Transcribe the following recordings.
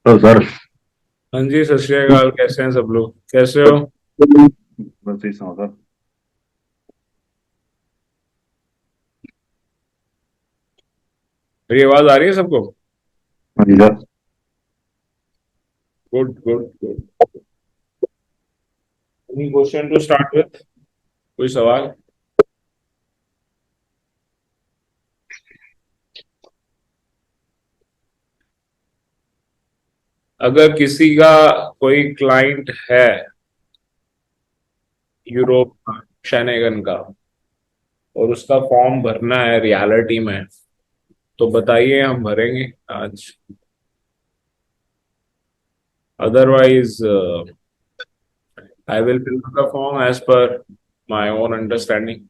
तो सर। हाँ जी, सत श्री अकाल। कैसे हैं सब लोग? कैसे हो? बस ऐसा हो सर। मेरी आवाज आ रही है सबको? हाँ जी sir. Good good good. Any question to start with? कोई सवाल? अगर किसी का कोई क्लाइंट है यूरोप का, शेनेगन का, और उसका फॉर्म भरना है रियलिटी में, तो बताइए, हम भरेंगे आज। Otherwise I will fill the form as per my own understanding.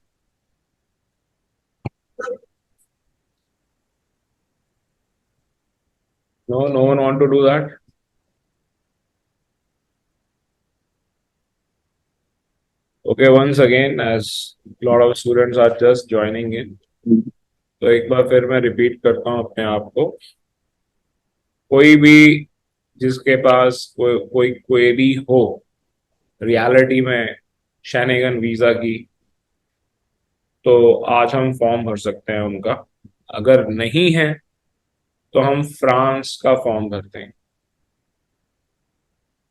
No, no one want to do that. Okay, once again, as a lot of students are just joining in, तो एक बार फिर मैं रिपीट करता हूँ अपने आप को। कोई भी जिसके पास कोई क्वेरी हो रियलिटी में शेनेगन वीजा की, तो आज हम फॉर्म भर सकते हैं उनका। अगर नहीं है तो हम फ्रांस का फॉर्म भरते हैं।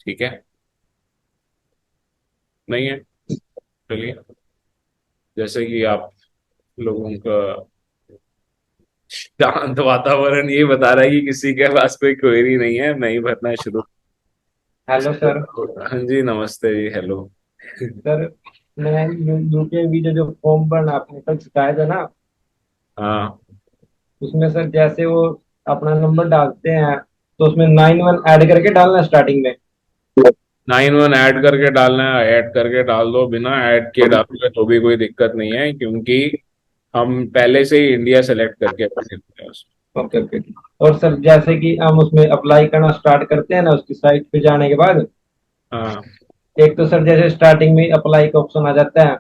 ठीक है? नहीं है? चलिए, जैसे कि आप लोगों का शांत वातावरण ये बता रहा है कि किसी के पास कोई क्वेरी नहीं है, मैं ही भरना शुरू। Hello sir. हाँ जी, नमस्ते जी, हेलो। सर, मैं यूके वीजा जो फॉर्म भरना आपने कल सिखाया था ना, हाँ, उसमें सर जैसे वो अपना नंबर डालते हैं तो उसमें 91 ऐड करके डालना है स्टार्टिंग में। 9-1 ऐड करके डालना है, ऐड करके डाल दो। बिना ऐड किए डालोगे तो भी कोई दिक्कत नहीं है, क्योंकि हम पहले से ही इंडिया सेलेक्ट करके रखे हुए हैं उसमें। Okay okay. और सर जैसे कि हम उसमें अप्लाई करना स्टार्ट करते हैं ना, उसकी साइट पे जाने के बाद हाँ, एक तो सर जैसे स्टार्टिंग में अप्लाई का ऑप्शन आ जाता है।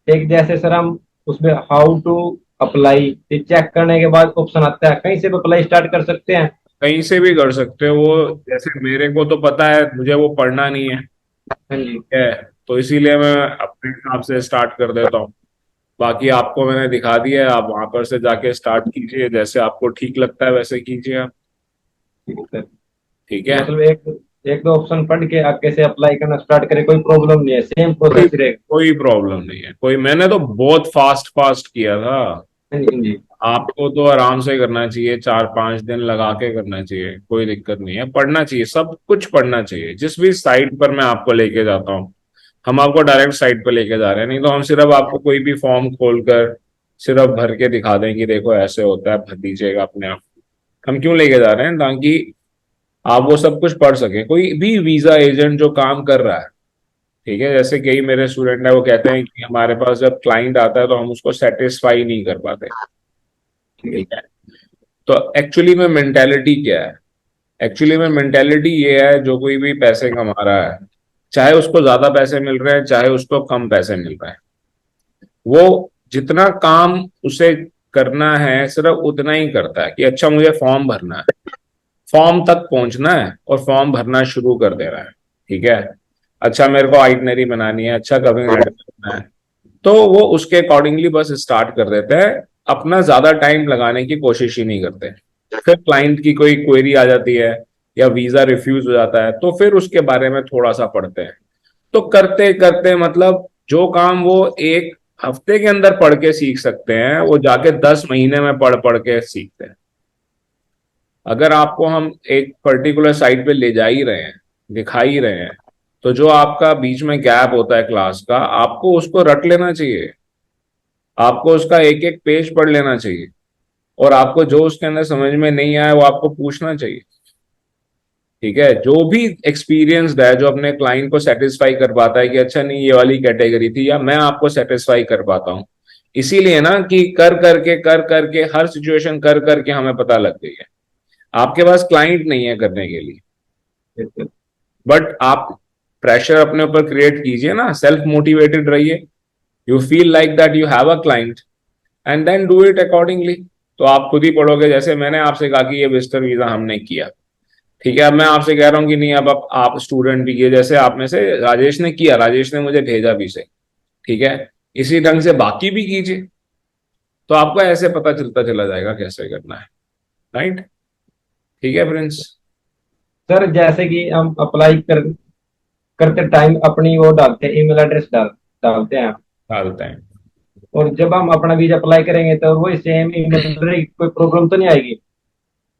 एक जैसे सर हम उसमें हाउ टू अप्लाई चेक करने के बाद ऑप्शन आता है, कहीं से भी अप्लाई स्टार्ट कर सकते हैं। कहीं से भी कर सकते हो वो। जैसे मेरे को तो पता है, मुझे वो पढ़ना नहीं है। हाँ जी। ठीक है? तो इसीलिए मैं अपने हिसाब से स्टार्ट कर देता हूँ। बाकी आपको मैंने दिखा दिया है, आप वहां पर से जाके स्टार्ट कीजिए, जैसे आपको ठीक लगता है वैसे कीजिए आप। ठीक है सर। ठीक तो है? मतलब एक एक दो ऑप्शन पढ़ के आगे से अप्लाई करना स्टार्ट करें, कोई प्रॉब्लम नहीं है, सेम कोई प्रोसेस रहेगा। कोई प्रॉब्लम नहीं है कोई। मैंने तो बहुत फास्ट फास्ट किया था। हाँ जी हाँ जी। आपको तो आराम से करना चाहिए, 4-5 दिन लगा के करना चाहिए, कोई दिक्कत नहीं है। पढ़ना चाहिए, सब कुछ पढ़ना चाहिए। जिस भी साइट पर मैं आपको लेके जाता हूँ, हम आपको डायरेक्ट साइट पर लेके जा रहे हैं, नहीं तो हम सिर्फ आपको कोई भी फॉर्म खोलकर सिर्फ भर के दिखा दें कि देखो ऐसे होता है, भर दीजिएगा अपने आप। हम क्यों लेके जा रहे हैं? ताकि आप वो सब कुछ पढ़ सके। कोई भी वीजा एजेंट जो काम कर रहा है, ठीक है, जैसे कई मेरे स्टूडेंट है, वो कहते हैं कि हमारे पास जब क्लाइंट आता है तो हम उसको सेटिस्फाई नहीं कर पाते। ठीक है। ठीक है? तो एक्चुअली में मेंटेलिटी क्या है? एक्चुअली में मेंटेलिटी ये है, जो कोई भी पैसे कमा रहा है, चाहे उसको ज्यादा पैसे मिल रहे हैं चाहे उसको कम पैसे मिल रहे हैं, वो जितना काम उसे करना है सिर्फ उतना ही करता है कि अच्छा मुझे फॉर्म भरना है, फॉर्म तक पहुंचना है और फॉर्म भरना शुरू कर दे रहा है। ठीक है? अच्छा मेरे को आइटनरी बनानी है, अच्छा कविंग लेटर करना है, तो वो उसके अकॉर्डिंगली बस स्टार्ट कर देते हैं। अपना ज्यादा टाइम लगाने की कोशिश ही नहीं करते। फिर क्लाइंट की कोई क्वेरी आ जाती है या वीजा रिफ्यूज हो जाता है, तो फिर उसके बारे में थोड़ा सा पढ़ते हैं। तो करते करते मतलब जो काम वो एक हफ्ते के अंदर पढ़ के सीख सकते हैं, वो जाके 10 महीने में पढ़ पढ़ के सीखते हैं। अगर आपको हम एक पर्टिकुलर साइट पे ले जा ही रहे हैं, दिखा ही रहे हैं, तो जो आपका बीच में गैप होता है क्लास का, आपको उसको रट लेना चाहिए। आपको उसका एक एक पेज पढ़ लेना चाहिए, और आपको जो उसके अंदर समझ में नहीं आया वो आपको पूछना चाहिए। ठीक है? जो भी एक्सपीरियंस्ड है, जो अपने क्लाइंट को सेटिस्फाई कर पाता है कि अच्छा नहीं ये वाली कैटेगरी थी, या मैं आपको सेटिस्फाई कर पाता हूँ। इसीलिए ना कि कर करके हर सिचुएशन कर करके हमें पता लग गई है। आपके पास क्लाइंट नहीं है करने के लिए, बिल्कुल। बट आप प्रेशर अपने ऊपर क्रिएट कीजिए ना, सेल्फ मोटिवेटेड रहिए। You feel like that you have a client, and then do it accordingly. तो आप खुद ही पढ़ोगे। जैसे मैंने आपसे कहा कि ये विजिटर वीजा हमने किया, ठीक है, अब मैं आपसे कह रहा हूँ कि नहीं, अब आप स्टूडेंट भी, ये जैसे आप में से राजेश ने किया, राजेश ने मुझे भेजा भी से, ठीक है, इसी ढंग से बाकी भी कीजिए, तो आपको ऐसे पता चलता चला जाएगा कैसे करना है। राइट? ठीक है प्रिंस? सर जैसे कि हम अप्लाई करते टाइम अपनी वो डालते हैं, ईमेल एड्रेस डालते हैं, डालते हैं। और जब हम अपना वीजा अप्लाई करेंगे तो वही सेम ईमेल रहेगी, कोई प्रॉब्लम तो नहीं आएगी?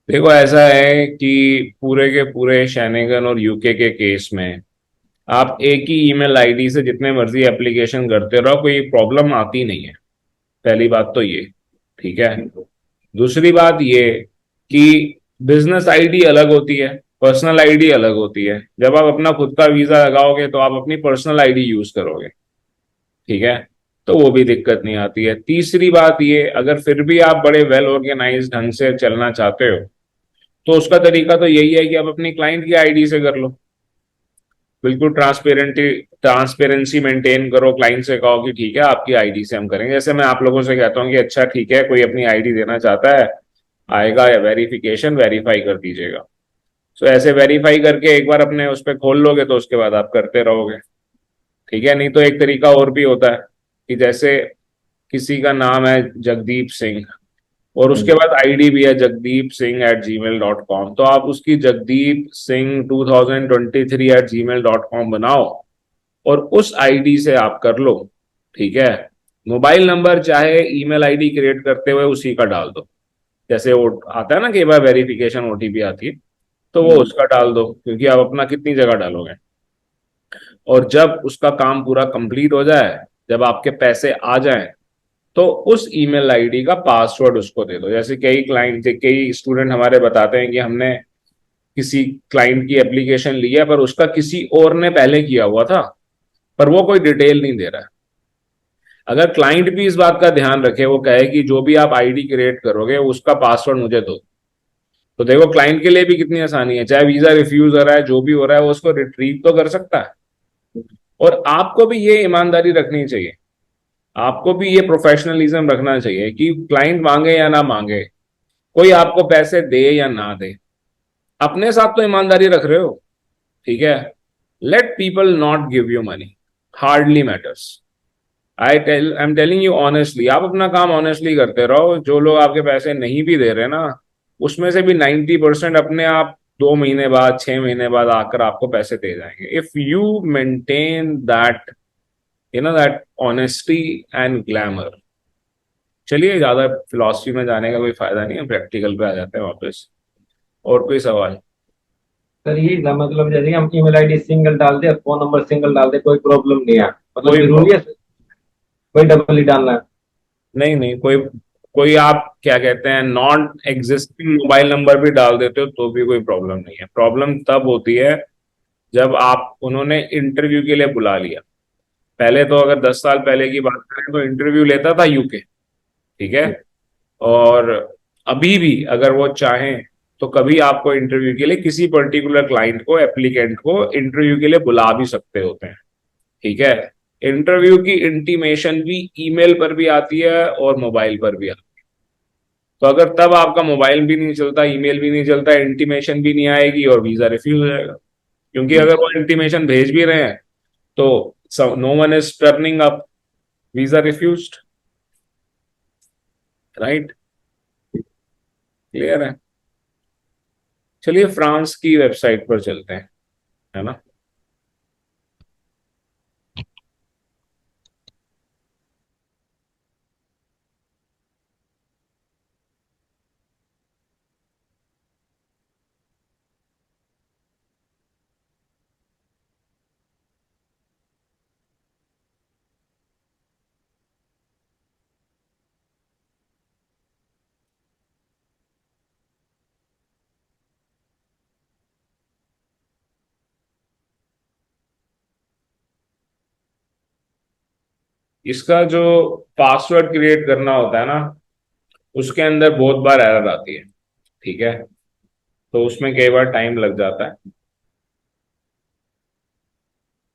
देखो ऐसा है कि पूरे के पूरे शेनेगन और यूके के केस में आप एक ही ईमेल आईडी से जितने मर्जी एप्लीकेशन करते रहो, कोई प्रॉब्लम आती नहीं है। पहली बात तो ये, ठीक है। दूसरी बात ये कि बिजनेस आईडी अलग होती है, पर्सनल आईडी अलग होती है। जब आप अपना खुद का वीजा लगाओगे तो आप अपनी पर्सनल आईडी यूज करोगे, ठीक है, तो वो भी दिक्कत नहीं आती है। तीसरी बात ये, अगर फिर भी आप बड़े वेल ऑर्गेनाइज ढंग से चलना चाहते हो तो उसका तरीका तो यही है कि आप अपनी क्लाइंट की आईडी से कर लो। बिल्कुल ट्रांसपेरेंसी मेंटेन करो, क्लाइंट से कहो कि ठीक है आपकी आईडी से हम करेंगे। जैसे मैं आप लोगों से कहता हूँ कि अच्छा ठीक है, कोई अपनी आईडी देना चाहता है, आएगा या वेरिफिकेशन वेरीफाई कर दीजिएगा। सो ऐसे वेरीफाई करके एक बार अपने उस पर खोल लोगे तो उसके बाद आप करते रहोगे, ठीक है। नहीं तो एक तरीका और भी होता है कि जैसे किसी का नाम है जगदीप सिंह और उसके बाद आईडी भी है jagdeepsingh@gmail.com, तो आप उसकी जगदीप सिंह 2023 @gmail.com बनाओ और उस आईडी से आप कर लो, ठीक है। मोबाइल नंबर चाहे ईमेल आईडी क्रिएट करते हुए उसी का डाल दो, जैसे वो आता है ना कि बार वेरिफिकेशन ओटीपी आती है, तो वो उसका डाल दो, क्योंकि आप अपना कितनी जगह डालोगे। और जब उसका काम पूरा कंप्लीट हो जाए, जब आपके पैसे आ जाएं, तो उस ईमेल आईडी का पासवर्ड उसको दे दो। जैसे कई स्टूडेंट हमारे बताते हैं कि हमने किसी क्लाइंट की एप्लीकेशन ली है पर उसका किसी और ने पहले किया हुआ था, पर वो कोई डिटेल नहीं दे रहा है। अगर क्लाइंट भी इस बात का ध्यान रखे, वो कहे कि जो भी आप आईडी क्रिएट करोगे उसका पासवर्ड मुझे दो, तो देखो क्लाइंट के लिए भी कितनी आसानी है। चाहे वीजा रिफ्यूज हो रहा है, जो भी हो रहा है, वो उसको रिट्रीव तो कर सकता है। और आपको भी ये ईमानदारी रखनी चाहिए, आपको भी ये प्रोफेशनलिज्म रखना चाहिए कि क्लाइंट मांगे या ना मांगे, कोई आपको पैसे दे या ना दे, अपने साथ तो ईमानदारी रख रहे हो, ठीक है। Let people not give you money, hardly matters. I am telling you honestly, आप अपना काम ऑनेस्टली करते रहो। जो लोग आपके पैसे नहीं भी दे रहे ना, उसमें से भी 90% अपने आप 2 महीने बाद, 6 महीने बाद आकर आपको पैसे दे जाएंगे, if you maintain that, that honesty and glamour. चलिए, ज्यादा फिलॉसफी में जाने का कोई फायदा नहीं है, प्रैक्टिकल पे आ जाते हैं वापस। और कोई सवाल? सर यही था, मतलब जैसे कि हम ईमेल आईडी सिंगल डाल दे, फोन नंबर सिंगल डाल दे, कोई प्रॉब्लम नहीं है, मतलब कोई जरूरी है कोई डबल ही डालना है? नहीं, नहीं, कोई कोई आप क्या कहते हैं, नॉन एग्जिस्टिंग मोबाइल नंबर भी डाल देते हो तो भी कोई प्रॉब्लम नहीं है। प्रॉब्लम तब होती है जब आप उन्होंने इंटरव्यू के लिए बुला लिया। पहले तो अगर 10 साल पहले की बात करें तो इंटरव्यू लेता था यूके, ठीक है। और अभी भी अगर वो चाहें तो कभी आपको इंटरव्यू के लिए, किसी पर्टिकुलर क्लाइंट को, एप्लीकेंट को इंटरव्यू के लिए बुला भी सकते होते हैं, ठीक है। इंटरव्यू की इंटीमेशन भी ईमेल पर भी आती है और मोबाइल पर भी आती है। तो अगर तब आपका मोबाइल भी नहीं चलता, ईमेल भी नहीं चलता, इंटीमेशन भी नहीं आएगी और वीजा रिफ्यूज हो जाएगा। क्योंकि अगर वो इंटीमेशन भेज भी रहे हैं तो no one is turning up, visa refused. Right? Clear है? चलिए फ्रांस की वेबसाइट पर चलते हैं, है ना। इसका जो पासवर्ड क्रिएट करना होता है ना, उसके अंदर बहुत बार एरर आती है, ठीक है। तो उसमें कई बार टाइम लग जाता है।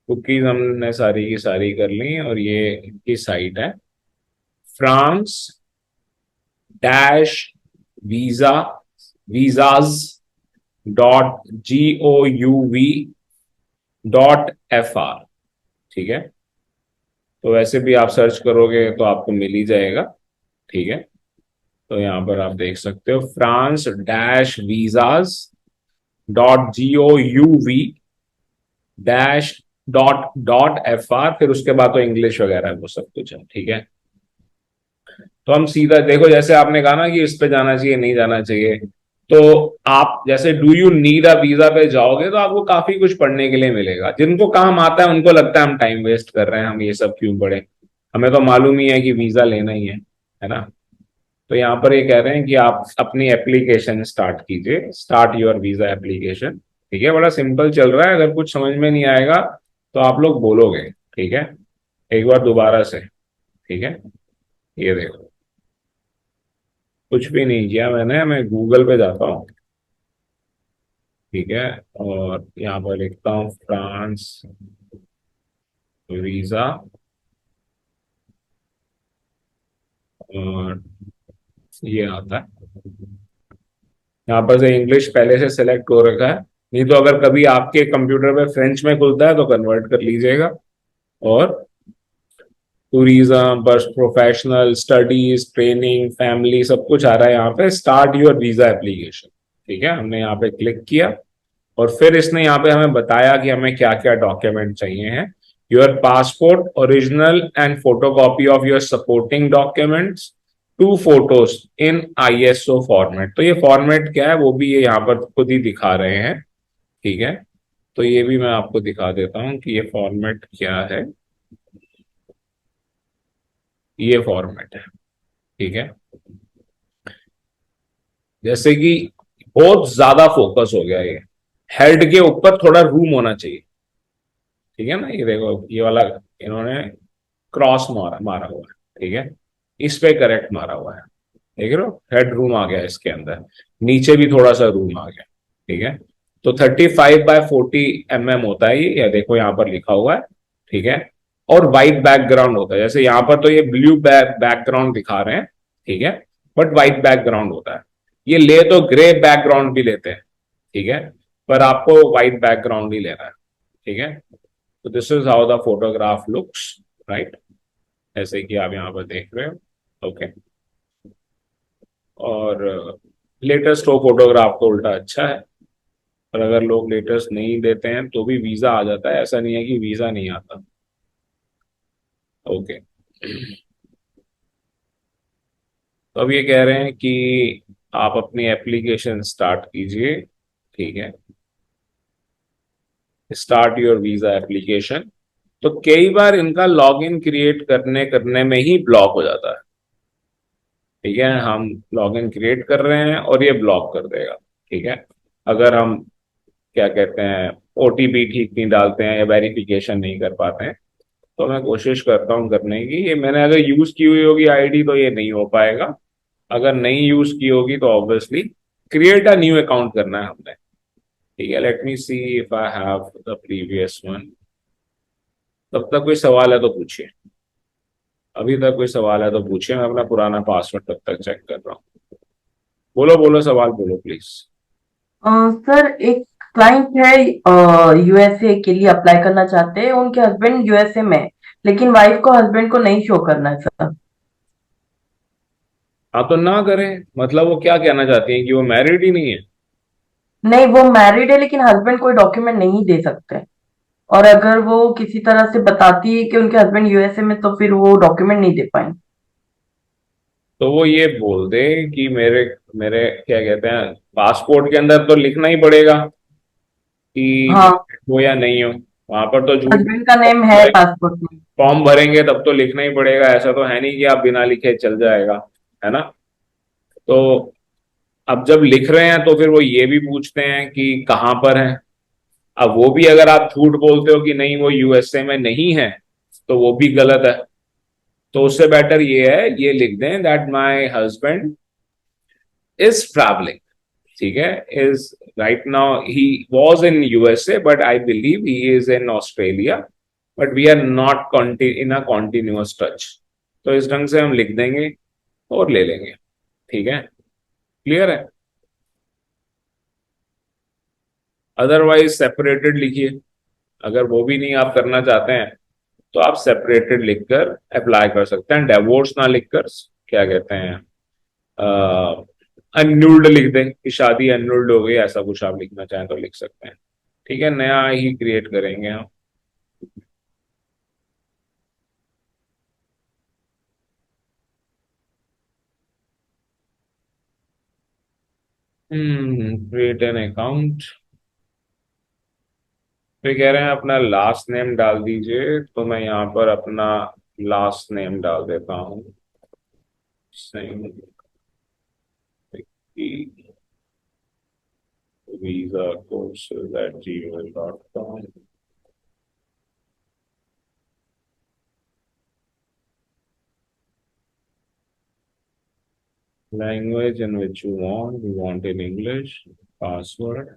कुकीज हमने सारी की सारी कर ली और ये इनकी साइट है, France dash visa visas .gov.fr, ठीक है। तो वैसे भी आप सर्च करोगे तो आपको मिल ही जाएगा, ठीक है। तो यहाँ पर आप देख सकते हो France dash visas .gov dash .fr, फिर उसके बाद तो इंग्लिश वगैरह वो सब कुछ है, ठीक है। तो हम सीधा देखो, जैसे आपने कहा ना कि इस पे जाना चाहिए नहीं जाना चाहिए, तो आप जैसे do you need a visa पे जाओगे तो आपको काफी कुछ पढ़ने के लिए मिलेगा। जिनको काम आता है उनको लगता है हम टाइम वेस्ट कर रहे हैं, हम ये सब क्यों पढ़े, हमें तो मालूम ही है कि वीजा लेना ही है ना। तो यहाँ पर ये कह रहे हैं कि आप अपनी एप्लीकेशन स्टार्ट कीजिए, स्टार्ट योर वीजा एप्लीकेशन, ठीक है। बड़ा सिंपल चल रहा है, अगर कुछ समझ में नहीं आएगा तो आप लोग बोलोगे, ठीक है, एक बार दोबारा से, ठीक है। ये देखो, कुछ भी नहीं किया मैंने, मैं गूगल पे जाता हूँ, ठीक है, और यहाँ पर लिखता हूँ फ्रांस वीजा, और ये आता है। यहाँ पर से इंग्लिश पहले से सेलेक्ट हो रखा है, नहीं तो अगर कभी आपके कंप्यूटर पे फ्रेंच में खुलता है तो कन्वर्ट कर लीजिएगा। और टूरिज्म, बस प्रोफेशनल, स्टडीज, ट्रेनिंग, फैमिली, सब कुछ आ रहा है यहाँ पे। स्टार्ट योर वीजा एप्लीकेशन, ठीक है, हमने यहाँ पे क्लिक किया और फिर इसने यहाँ पे हमें बताया कि हमें क्या क्या डॉक्यूमेंट चाहिए हैं। Your passport original and photocopy of your supporting documents, 2 photos in ISO format. तो ये फॉर्मेट क्या है वो भी ये यहाँ पर खुद ही दिखा रहे हैं, ठीक है। तो ये भी मैं आपको दिखा देता हूँ कि ये फॉर्मेट क्या है। ये फॉर्मेट है, ठीक है। जैसे कि बहुत ज्यादा फोकस हो गया ये, हेड के ऊपर थोड़ा रूम होना चाहिए, ठीक है ना। ये देखो, ये वाला इन्होंने क्रॉस मारा मारा हुआ है, ठीक है, इस पे करेक्ट मारा हुआ है, देख रहे हो, हेड रूम आ गया इसके अंदर, नीचे भी थोड़ा सा रूम आ गया, ठीक है। तो 35x40 mm होता है ये, या देखो यहाँ पर लिखा हुआ है, ठीक है। और व्हाइट बैकग्राउंड होता है, जैसे यहाँ पर तो ये ब्लू बैकग्राउंड दिखा रहे हैं, ठीक है, बट व्हाइट बैकग्राउंड होता है। ये ले तो ग्रे बैकग्राउंड भी लेते हैं, ठीक है, पर आपको व्हाइट बैकग्राउंड ही लेना है, ठीक है। तो this is how the photograph looks, right, ऐसे कि आप यहाँ पर देख रहे हो, ओके। और लेटेस्ट हो फोटोग्राफ तो उल्टा अच्छा है, और अगर लोग लेटेस्ट नहीं देते हैं तो भी वीजा आ जाता है, ऐसा नहीं है कि वीजा नहीं आता, ओके। तो अब ये कह रहे हैं कि आप अपनी एप्लीकेशन स्टार्ट कीजिए, ठीक है, स्टार्ट योर वीजा एप्लीकेशन। तो कई बार इनका लॉगिन क्रिएट करने करने में ही ब्लॉक हो जाता है, ठीक है। हम लॉगिन क्रिएट कर रहे हैं और ये ब्लॉक कर देगा, ठीक है, अगर हम क्या कहते हैं OTP ठीक नहीं डालते हैं या वेरिफिकेशन नहीं कर पाते हैं। तो मैं कोशिश करता हूँ करने की, ये मैंने अगर यूज की हुई होगी आईडी तो ये नहीं हो पाएगा, अगर नहीं यूज की होगी तो obviously create a new account करना है हमने, ठीक है। Let me see if I have the previous one. तब तक कोई सवाल है तो पूछिए, अभी तक कोई सवाल है तो पूछिए, मैं अपना पुराना पासवर्ड तब तक चेक कर रहा हूँ। बोलो बोलो, सवाल बोलो प्लीज। सर, एक क्लाइंट है, यूएसए के लिए अप्लाई करना चाहते हैं। उनके हस्बैंड यूएसए में है, लेकिन वाइफ को हस्बैंड को नहीं शो करना है सर। हाँ तो ना करें, मतलब वो क्या कहना चाहती हैं कि वो मैरिड ही नहीं है। नहीं, वो मैरिड है लेकिन हस्बैंड कोई डॉक्यूमेंट नहीं दे सकते। और अगर वो किसी तरह से बताती है कि उनके हस्बैंड यूएसए में, तो फिर वो डॉक्यूमेंट नहीं दे पाएंगे। तो वो ये बोल दे कि मेरे मेरे क्या कहते हैं पासपोर्ट के अंदर तो लिखना ही पड़ेगा कि हाँ, हो या नहीं हो, वहां पर तो झूठ हस्बैंड का नेम है पासपोर्ट में। फॉर्म भरेंगे तब तो लिखना ही पड़ेगा, ऐसा तो है नहीं कि आप बिना लिखे चल जाएगा, है ना। तो अब जब लिख रहे हैं तो फिर वो ये भी पूछते हैं कि कहाँ पर है। अब वो भी अगर आप झूठ बोलते हो कि नहीं वो USA में नहीं है तो वो भी गलत है। तो उससे बेटर ये है, ये लिख दें that my husband is travelling, ठीक है, is right now he was in USA but I believe he is in Australia, but we are not in a continuous touch. तो इस ढंग से हम लिख देंगे और ले लेंगे, ठीक है, क्लियर है। अदरवाइज सेपरेटेड लिखिए। अगर वो भी नहीं आप करना चाहते हैं तो आप सेपरेटेड लिखकर अप्लाई कर सकते हैं। डिवोर्स ना लिखकर क्या कहते हैं, अनन्यूल्ड लिख दें कि शादी अनन्यूल्ड हो गई, ऐसा कुछ आप लिखना चाहें तो लिख सकते हैं। ठीक है, नया ही क्रिएट करेंगे हम। Create an account. तो कह रहे हैं अपना लास्ट नेम डाल दीजिए, तो मैं यहाँ पर अपना लास्ट नेम डाल देता हूँ। visa courses at gmail.com। Language in which you want, we want in English, password।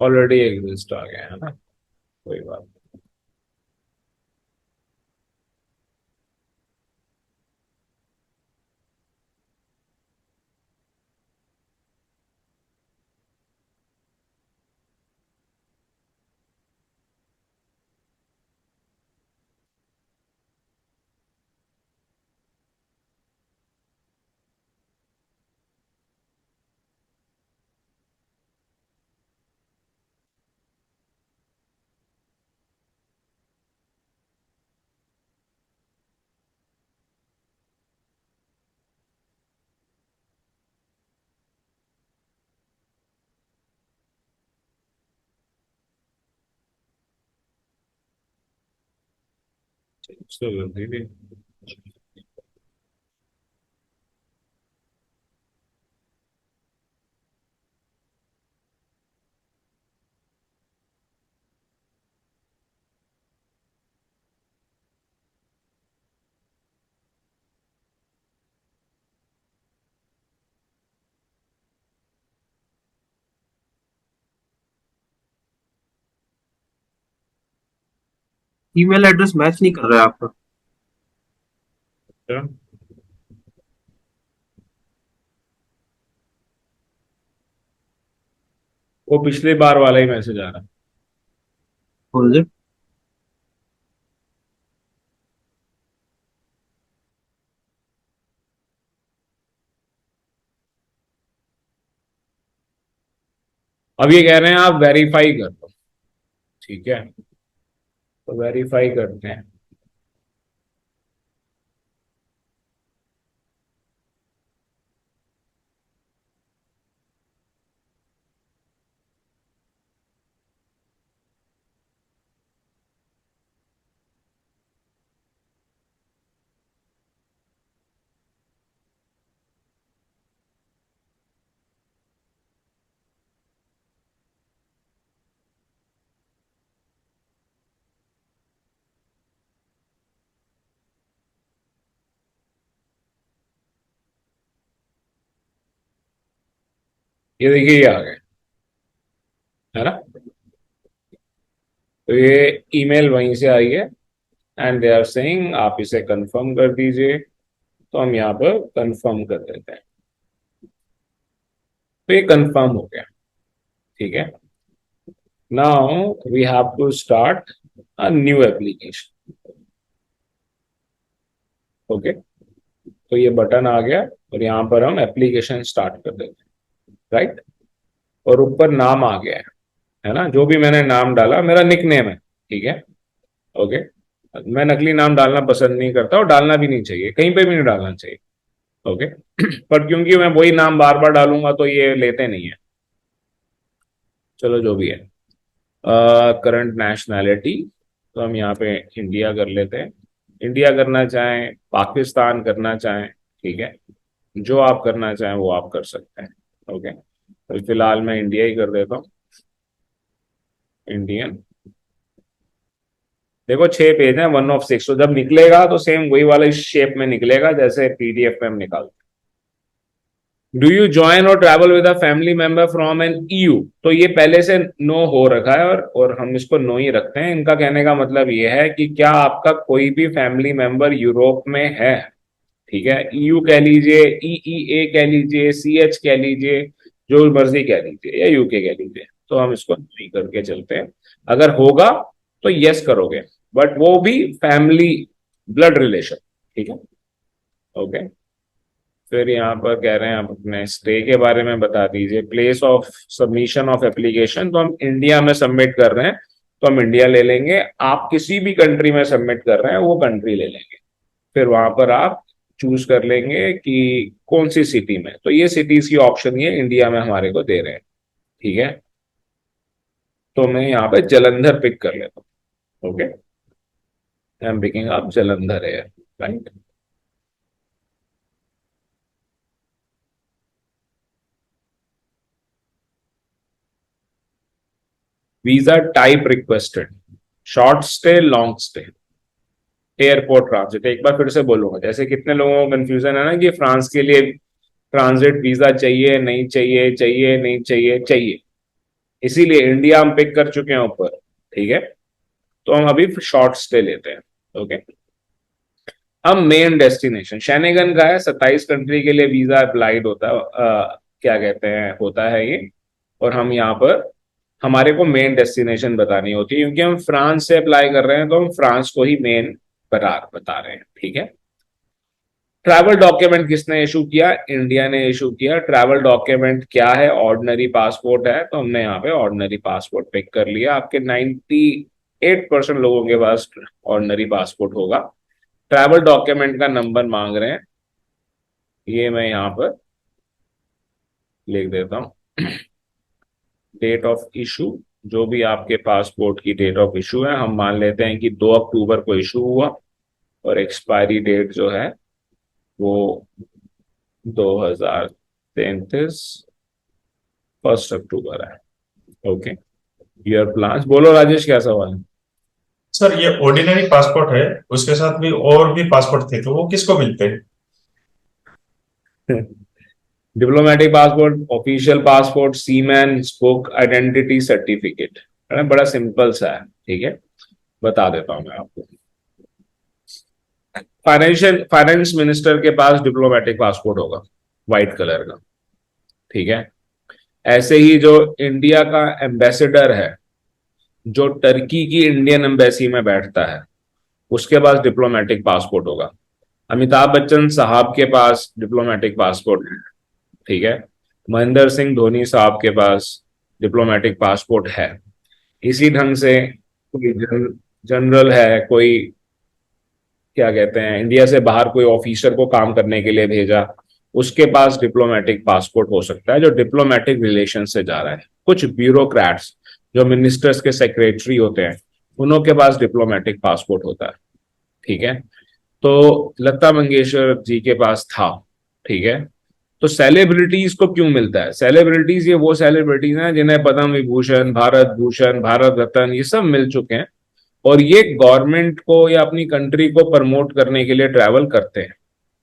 Already exist आ गया है ना, कोई बात नहीं। चलो दीदी, ईमेल एड्रेस मैच नहीं कर रहा है आपका। अच्छा, वो पिछले बार वाला ही मैसेज आ रहा है। कौन से? अब ये कह रहे हैं आप वेरीफाई कर दो। ठीक है, तो वेरीफाई करते हैं। ये देखिए, ये आ गए, है ना। तो ये ईमेल वहीं से आई है एंड दे आर सेइंग आप इसे कंफर्म कर दीजिए। तो हम यहाँ पर कंफर्म कर देते हैं। तो ये कंफर्म हो गया। ठीक है, now we have to start a new application. Okay, तो ये बटन आ गया और यहाँ पर हम एप्लीकेशन स्टार्ट कर देते हैं। राइट, और ऊपर नाम आ गया है ना। जो भी मैंने नाम डाला मेरा निक नेम है। ठीक है, ओके। मैं नकली नाम डालना पसंद नहीं करता और डालना भी नहीं चाहिए, कहीं पे भी नहीं डालना चाहिए। ओके पर क्योंकि मैं वही नाम बार बार डालूंगा तो ये लेते नहीं है। चलो जो भी है। करंट नेशनैलिटी, तो हम यहाँ पे इंडिया कर लेते हैं। इंडिया करना चाहें, पाकिस्तान करना चाहें, ठीक है, जो आप करना चाहें वो आप कर सकते हैं। ओके, तो फिलहाल मैं इंडिया ही कर देता हूँ, इंडियन। देखो 6 पेज है, 1/6, तो जब निकलेगा तो सेम वही वाला इस शेप में निकलेगा जैसे पीडीएफ में हम निकालते। Do you join or travel with a family member from an EU, तो ये पहले से नो हो रखा है और हम इसको नो ही रखते हैं। इनका कहने का मतलब ये है कि क्या आपका कोई भी फैमिली मेंबर यूरोप में है, ठीक है, ईयू कह लीजिए, ईईए कह लीजिए, सीएच कह लीजिए, जो मर्जी कह लीजिए, या यूके कह लीजिए, तो हम इसको नहीं करके चलते हैं। अगर होगा तो यस करोगे, बट वो भी फैमिली ब्लड रिलेशन, ठीक है, ओके। फिर यहाँ पर कह रहे हैं आप अपने स्टे के बारे में बता दीजिए। Place of submission of application, तो हम इंडिया में सबमिट कर रहे हैं तो हम इंडिया ले लेंगे। आप किसी भी कंट्री में सबमिट कर रहे हैं वो कंट्री ले लेंगे। फिर वहां पर आप चूज कर लेंगे कि कौन सी सिटी में, तो ये सिटीज की ऑप्शन ये इंडिया में हमारे को दे रहे हैं, ठीक है। तो मैं यहाँ पे जलंधर पिक कर लेता हूँ, okay, I am picking up Jalandhar है, right. Visa type requested, short stay, long stay, airport transit. एक बार फिर से बोलूंगा, जैसे कितने लोगों को कंफ्यूजन है ना कि फ्रांस के लिए ट्रांजिट वीजा चाहिए नहीं चाहिए, चाहिए नहीं चाहिए, चाहिए, इसीलिए इंडिया हम पिक कर चुके हैं ऊपर, ठीक है। तो हम अभी शॉर्ट स्टे लेते हैं, ओके। अब मेन डेस्टिनेशन शेनेगन का है, 27 कंट्री के लिए वीजा अप्लाइड होता है, क्या कहते हैं, होता है ये। और हम यहाँ पर हमारे को मेन डेस्टिनेशन बतानी होती है, क्योंकि हम फ्रांस से अप्लाई कर रहे हैं तो हम फ्रांस को ही मेन बता रहे हैं, ठीक है। ट्रैवल डॉक्यूमेंट किसने इशू किया, इंडिया ने इशू किया। ट्रैवल डॉक्यूमेंट क्या है, ऑर्डिनरी पासपोर्ट है, तो हमने यहाँ पे ऑर्डिनरी पासपोर्ट पिक कर लिया। आपके 98% लोगों के पास ऑर्डिनरी पासपोर्ट होगा। ट्रैवल डॉक्यूमेंट का नंबर मांग रहे हैं, ये मैं यहाँ पर लिख देता हूँ। डेट ऑफ इशू, जो भी आपके पासपोर्ट की डेट ऑफ इशू है, हम मान लेते हैं कि 2 अक्टूबर को इशू हुआ और एक्सपायरी डेट जो है वो 2033 1 अक्टूबर है, ओके। योर प्लान्स, बोलो राजेश क्या सवाल है। सर ये ऑर्डिनरी पासपोर्ट है, उसके साथ भी और भी पासपोर्ट थे, तो वो किसको मिलते हैं? Diplomatic passport, official passport, seaman book, identity certificate, बड़ा सिंपल सा है, ठीक है, बता देता हूं मैं आपको। फाइनेंस मिनिस्टर के पास डिप्लोमेटिक पासपोर्ट होगा, व्हाइट कलर का, ठीक है। ऐसे ही जो इंडिया का एम्बेसडर है, जो टर्की की इंडियन एम्बेसी में बैठता है, उसके पास डिप्लोमेटिक पासपोर्ट होगा। अमिताभ बच्चन साहब के पास डिप्लोमेटिक पासपोर्ट है, ठीक है। महेंद्र सिंह धोनी साहब के पास डिप्लोमेटिक पासपोर्ट है। इसी ढंग से कोई जनरल है, कोई क्या कहते हैं, इंडिया से बाहर कोई ऑफिसर को काम करने के लिए भेजा, उसके पास डिप्लोमेटिक पासपोर्ट हो सकता है, जो डिप्लोमेटिक रिलेशन से जा रहा है। कुछ ब्यूरोक्रेट्स जो मिनिस्टर्स के सेक्रेटरी होते हैं, उन्हों के पास डिप्लोमेटिक पासपोर्ट होता है, ठीक है। तो लता मंगेशकर जी के पास था, ठीक है। तो सेलिब्रिटीज को क्यों मिलता है, सेलिब्रिटीज ये वो सेलिब्रिटीज हैं जिन्हें पद्म विभूषण, भारत भूषण, भारत रत्न ये सब मिल चुके हैं, और ये गवर्नमेंट को या अपनी कंट्री को प्रमोट करने के लिए ट्रैवल करते हैं,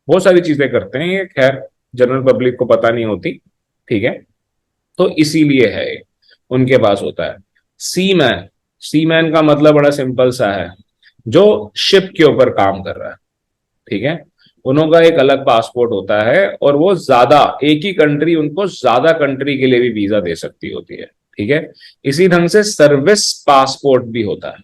बहुत सारी चीजें करते हैं, ये खैर जनरल पब्लिक को पता नहीं होती, ठीक है। तो इसीलिए है उनके पास होता है। सीमैन, सीमैन का मतलब बड़ा सिंपल सा है, जो शिप के ऊपर काम कर रहा है, ठीक है। उन्हों का एक अलग पासपोर्ट होता है, और वो ज्यादा, एक ही कंट्री उनको ज्यादा कंट्री के लिए भी वीजा दे सकती होती है, ठीक है। इसी ढंग से सर्विस पासपोर्ट भी होता है,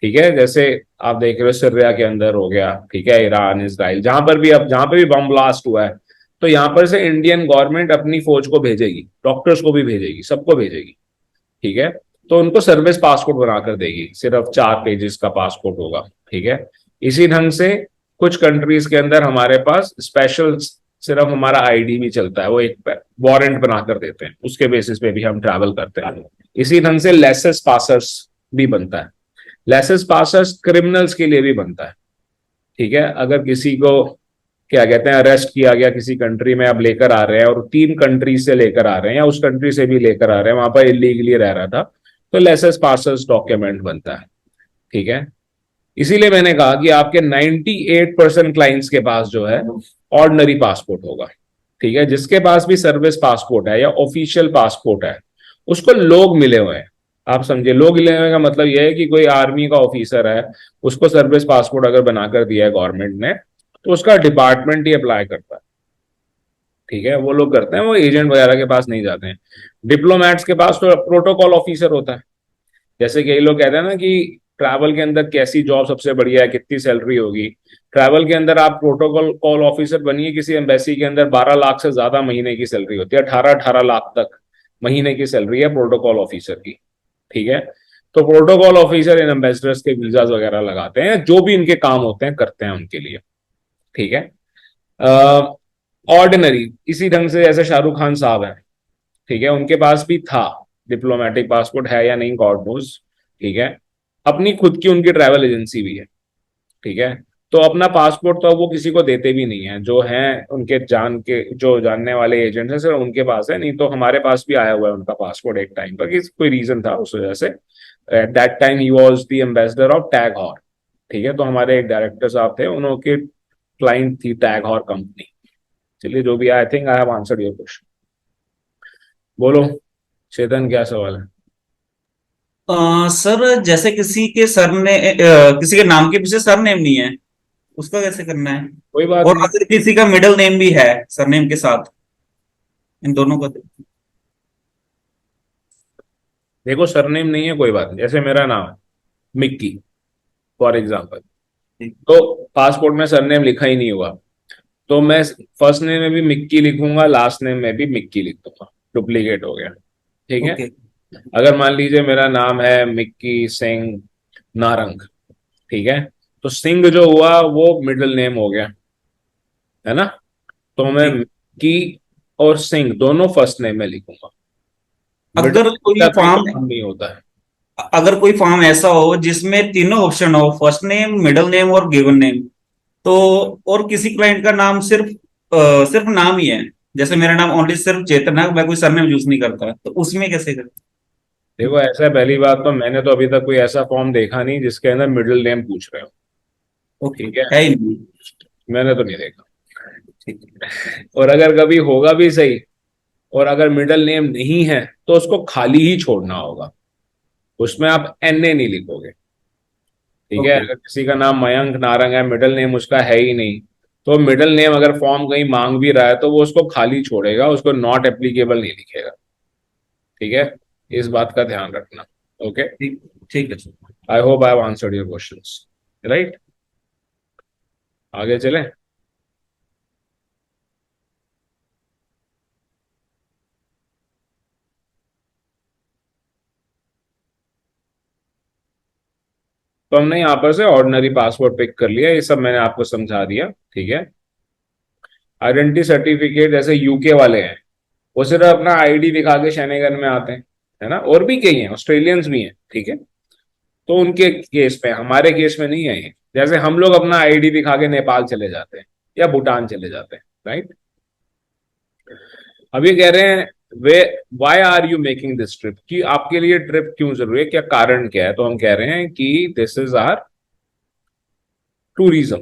ठीक है। जैसे आप देख रहे हो सीरिया के अंदर हो गया, ठीक है, ईरान, इसराइल, जहां पर भी, अब जहां पर भी बम ब्लास्ट हुआ है, तो यहां पर से इंडियन गवर्नमेंट अपनी फौज को भेजेगी, डॉक्टर्स को भी भेजेगी, सबको भेजेगी, ठीक है। तो उनको सर्विस पासपोर्ट बनाकर देगी, सिर्फ 4 पेजेस का पासपोर्ट होगा, ठीक है। इसी ढंग से कुछ कंट्रीज के अंदर हमारे पास स्पेशल सिर्फ हमारा आईडी भी चलता है, वो एक वारंट बनाकर देते हैं, उसके बेसिस पे भी हम ट्रैवल करते हैं। इसी ढंग से लेसेस पासर्स भी बनता है। लेसेस पासर्स क्रिमिनल्स के लिए भी बनता है, ठीक है। अगर किसी को क्या कहते हैं अरेस्ट किया गया किसी कंट्री में, अब लेकर आ रहे हैं, और 3 कंट्री से लेकर आ रहे हैं या उस कंट्री से भी लेकर आ रहे हैं, वहां पर इलीगली रह रहा था, तो लेसेस पासर्स डॉक्यूमेंट बनता है, ठीक है। इसीलिए मैंने कहा कि आपके 98% क्लाइंट्स के पास जो है ऑर्डिनरी पासपोर्ट होगा, ठीक है। जिसके पास भी सर्विस पासपोर्ट है या ऑफिशियल पासपोर्ट है उसको लोग मिले हुए हैं। आप समझे, लोग मिले हुए का मतलब यह है कि कोई आर्मी का ऑफिसर है, उसको सर्विस पासपोर्ट अगर बनाकर दिया है गवर्नमेंट ने, तो उसका डिपार्टमेंट ही अप्लाई करता है, ठीक है। वो लोग करते हैं, वो एजेंट वगैरह के पास नहीं जाते हैं। डिप्लोमेट्स के पास तो प्रोटोकॉल ऑफिसर होता है। जैसे कई लोग कहते हैं ना कि ट्रैवल के अंदर कैसी जॉब सबसे बढ़िया है, कितनी सैलरी होगी। ट्रैवल के अंदर आप प्रोटोकॉल कॉल ऑफिसर बनिए किसी एम्बेसी के अंदर, 12 लाख से ज्यादा महीने की सैलरी होती है, 18-18 लाख तक महीने की सैलरी है प्रोटोकॉल ऑफिसर की, ठीक है। तो प्रोटोकॉल ऑफिसर इन एम्बेसडर्स के वीजाज वगैरह लगाते हैं, जो भी इनके काम होते हैं करते हैं उनके लिए, ठीक है। ऑर्डिनरी इसी ढंग से जैसे शाहरुख खान साहब हैं, ठीक है, उनके पास भी था डिप्लोमेटिक पासपोर्ट, है या नहीं गॉड नोज, ठीक है। अपनी खुद की उनकी ट्रैवल एजेंसी भी है, ठीक है। तो अपना पासपोर्ट तो अब वो किसी को देते भी नहीं है, जो हैं उनके जो जानने वाले एजेंट्स हैं सिर्फ उनके पास है। नहीं तो हमारे पास भी आया हुआ है उनका पासपोर्ट एक टाइम पर, कि कोई रीजन था उस वजह से। At that time he was the ambassador of टैग हॉर, ठीक है। तो हमारे एक डायरेक्टर साहब थे, उनके क्लाइंट थी टैग हॉर कंपनी। चलिए जो भी, I think I have answered your question. बोलो चेतन, क्या सवाल है? सर जैसे किसी के नाम के पीछे सरनेम नहीं है, उसका कैसे करना है? कोई बात और नहीं। अगर किसी का मिडिल नेम भी है सरनेम के साथ, इन दोनों का? देखो सरनेम नहीं है कोई बात नहीं, जैसे मेरा नाम है मिक्की फॉर एग्जाम्पल, तो पासपोर्ट में सरनेम लिखा ही नहीं हुआ, तो मैं फर्स्ट नेम में भी मिक्की लिखूंगा, लास्ट नेम में भी मिक्की लिख दूंगा, डुप्लीकेट हो गया, ठीक है। ओके। अगर मान लीजिए मेरा नाम है मिक्की सिंह नारंग, ठीक है, तो सिंह जो हुआ वो मिडिल नेम हो गया, है ना। तो मैं ठीक। मिक्की और सिंह दोनों फर्स्ट नेम में लिखूंगा, मिडिल अगर नेम कोई का कोई फॉर्म काम नहीं होता है। अगर कोई फॉर्म ऐसा हो जिसमें तीनों ऑप्शन हो, फर्स्ट नेम, मिडिल नेम और गिवन नेम, तो और किसी क्लाइंट का नाम सिर्फ नाम ही है, जैसे मेरा नाम ओनली सिर्फ चेतन है, मैं कोई सरनेम यूज नहीं करता, तो उसमें कैसे करें? देखो ऐसा है, पहली बात तो मैंने तो अभी तक कोई ऐसा फॉर्म देखा नहीं जिसके अंदर मिडिल नेम पूछ रहे हो, ओके, ठीक है। है ही नहीं। मैंने तो नहीं देखा। ठीक। और अगर कभी होगा भी सही, और अगर मिडिल नेम नहीं है तो उसको खाली ही छोड़ना होगा, उसमें आप एनए नहीं लिखोगे, ठीक है। ओके। अगर किसी का नाम मयंक नारंग है, मिडिल नेम उसका है ही नहीं, तो मिडिल नेम अगर फॉर्म कहीं मांग भी रहा है तो वो उसको खाली छोड़ेगा, उसको नॉट एप्लीकेबल नहीं लिखेगा, ठीक है। इस बात का ध्यान रखना। ओके, ठीक। ठीक है sir. I hope I have answered your questions, right. आगे चलें। तो हमने यहाँ पर से ऑर्डिनरी पासपोर्ट पिक कर लिया, ये सब मैंने आपको समझा दिया, ठीक है। आइडेंटिटी सर्टिफिकेट जैसे यूके वाले हैं, वो सिर्फ अपना आईडी दिखा के शहनेगन में आते हैं, है ना। और भी कई हैं, ऑस्ट्रेलियंस भी हैं, ठीक है। तो उनके केस में, हमारे केस में नहीं है ये। जैसे हम लोग अपना आईडी दिखा के नेपाल चले जाते हैं या भूटान चले जाते हैं, राइट। अब ये कह रहे हैं वे why are you making this trip, कि आपके लिए ट्रिप क्यों जरूरी है, क्या कारण क्या है। तो हम कह रहे हैं कि this is our tourism,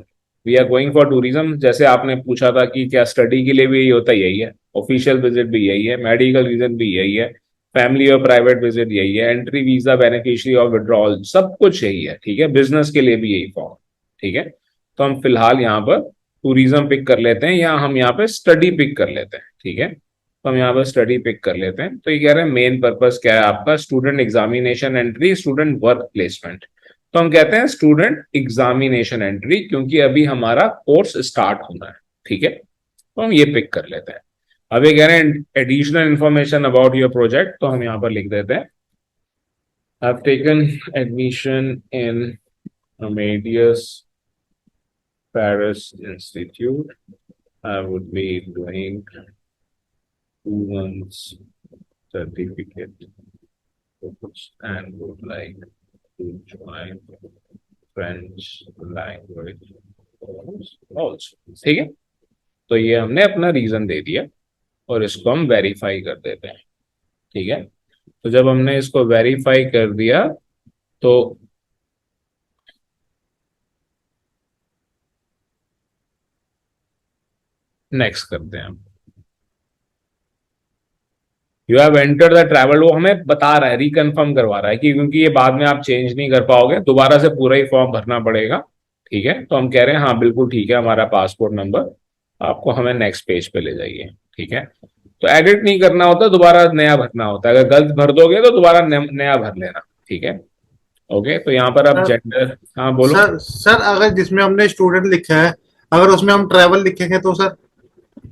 we are going for tourism. जैसे आपने पूछा था कि क्या स्टडी के लिए भी यही होता है, यही है। ऑफिशियल विजिट भी यही है, मेडिकल रीजन भी यही है, फैमिली और प्राइवेट विजिट यही है, एंट्री वीजा, बेनिफिशियरी और विड्रॉल, सब कुछ यही है, ठीक है। बिजनेस के लिए भी यही फॉर्म, ठीक है। तो हम फिलहाल यहाँ पर टूरिज्म पिक कर लेते हैं, या हम यहाँ पे स्टडी पिक कर लेते हैं, ठीक है। तो हम यहाँ पर स्टडी पिक कर लेते हैं। तो ये कह रहे हैं मेन पर्पस क्या है आपका, student examination entry, student work placement. तो हम कहते हैं स्टूडेंट एग्जामिनेशन एंट्री, क्योंकि अभी हमारा कोर्स स्टार्ट होना है, ठीक है। तो हम ये पिक कर लेते हैं। अब ये कह रहे हैं additional information about your project, तो हम यहाँ पर लिख देते हैं I've taken admission in Amadeus Paris Institute. I would be doing 2 months certificate course and would like to join French language course also. ठीक है। तो ये हमने अपना रीजन दे दिया और इसको हम वेरीफाई कर देते हैं, ठीक है। तो जब हमने इसको वेरीफाई कर दिया तो नेक्स्ट करते हैं हम। You have enter the travel, वो हमें बता रहा है, रिकन्फर्म करवा रहा है कि क्योंकि ये बाद में आप चेंज नहीं कर पाओगे, दोबारा से पूरा ही फॉर्म भरना पड़ेगा। ठीक है, तो हम कह रहे हैं हाँ बिल्कुल ठीक है, हमारा पासपोर्ट नंबर, आपको हमें नेक्स्ट पेज पे ले जाइए। ठीक है, तो एडिट नहीं करना होता, दोबारा नया भरना होता है, अगर गलत भर दोगे तो दोबारा नया भर लेना। ठीक है, ओके, तो यहाँ पर अब सर जेंडर, हाँ बोलो। सर सर अगर जिसमें हमने स्टूडेंट लिखा है, अगर उसमें हम ट्रैवल लिखेंगे तो सर?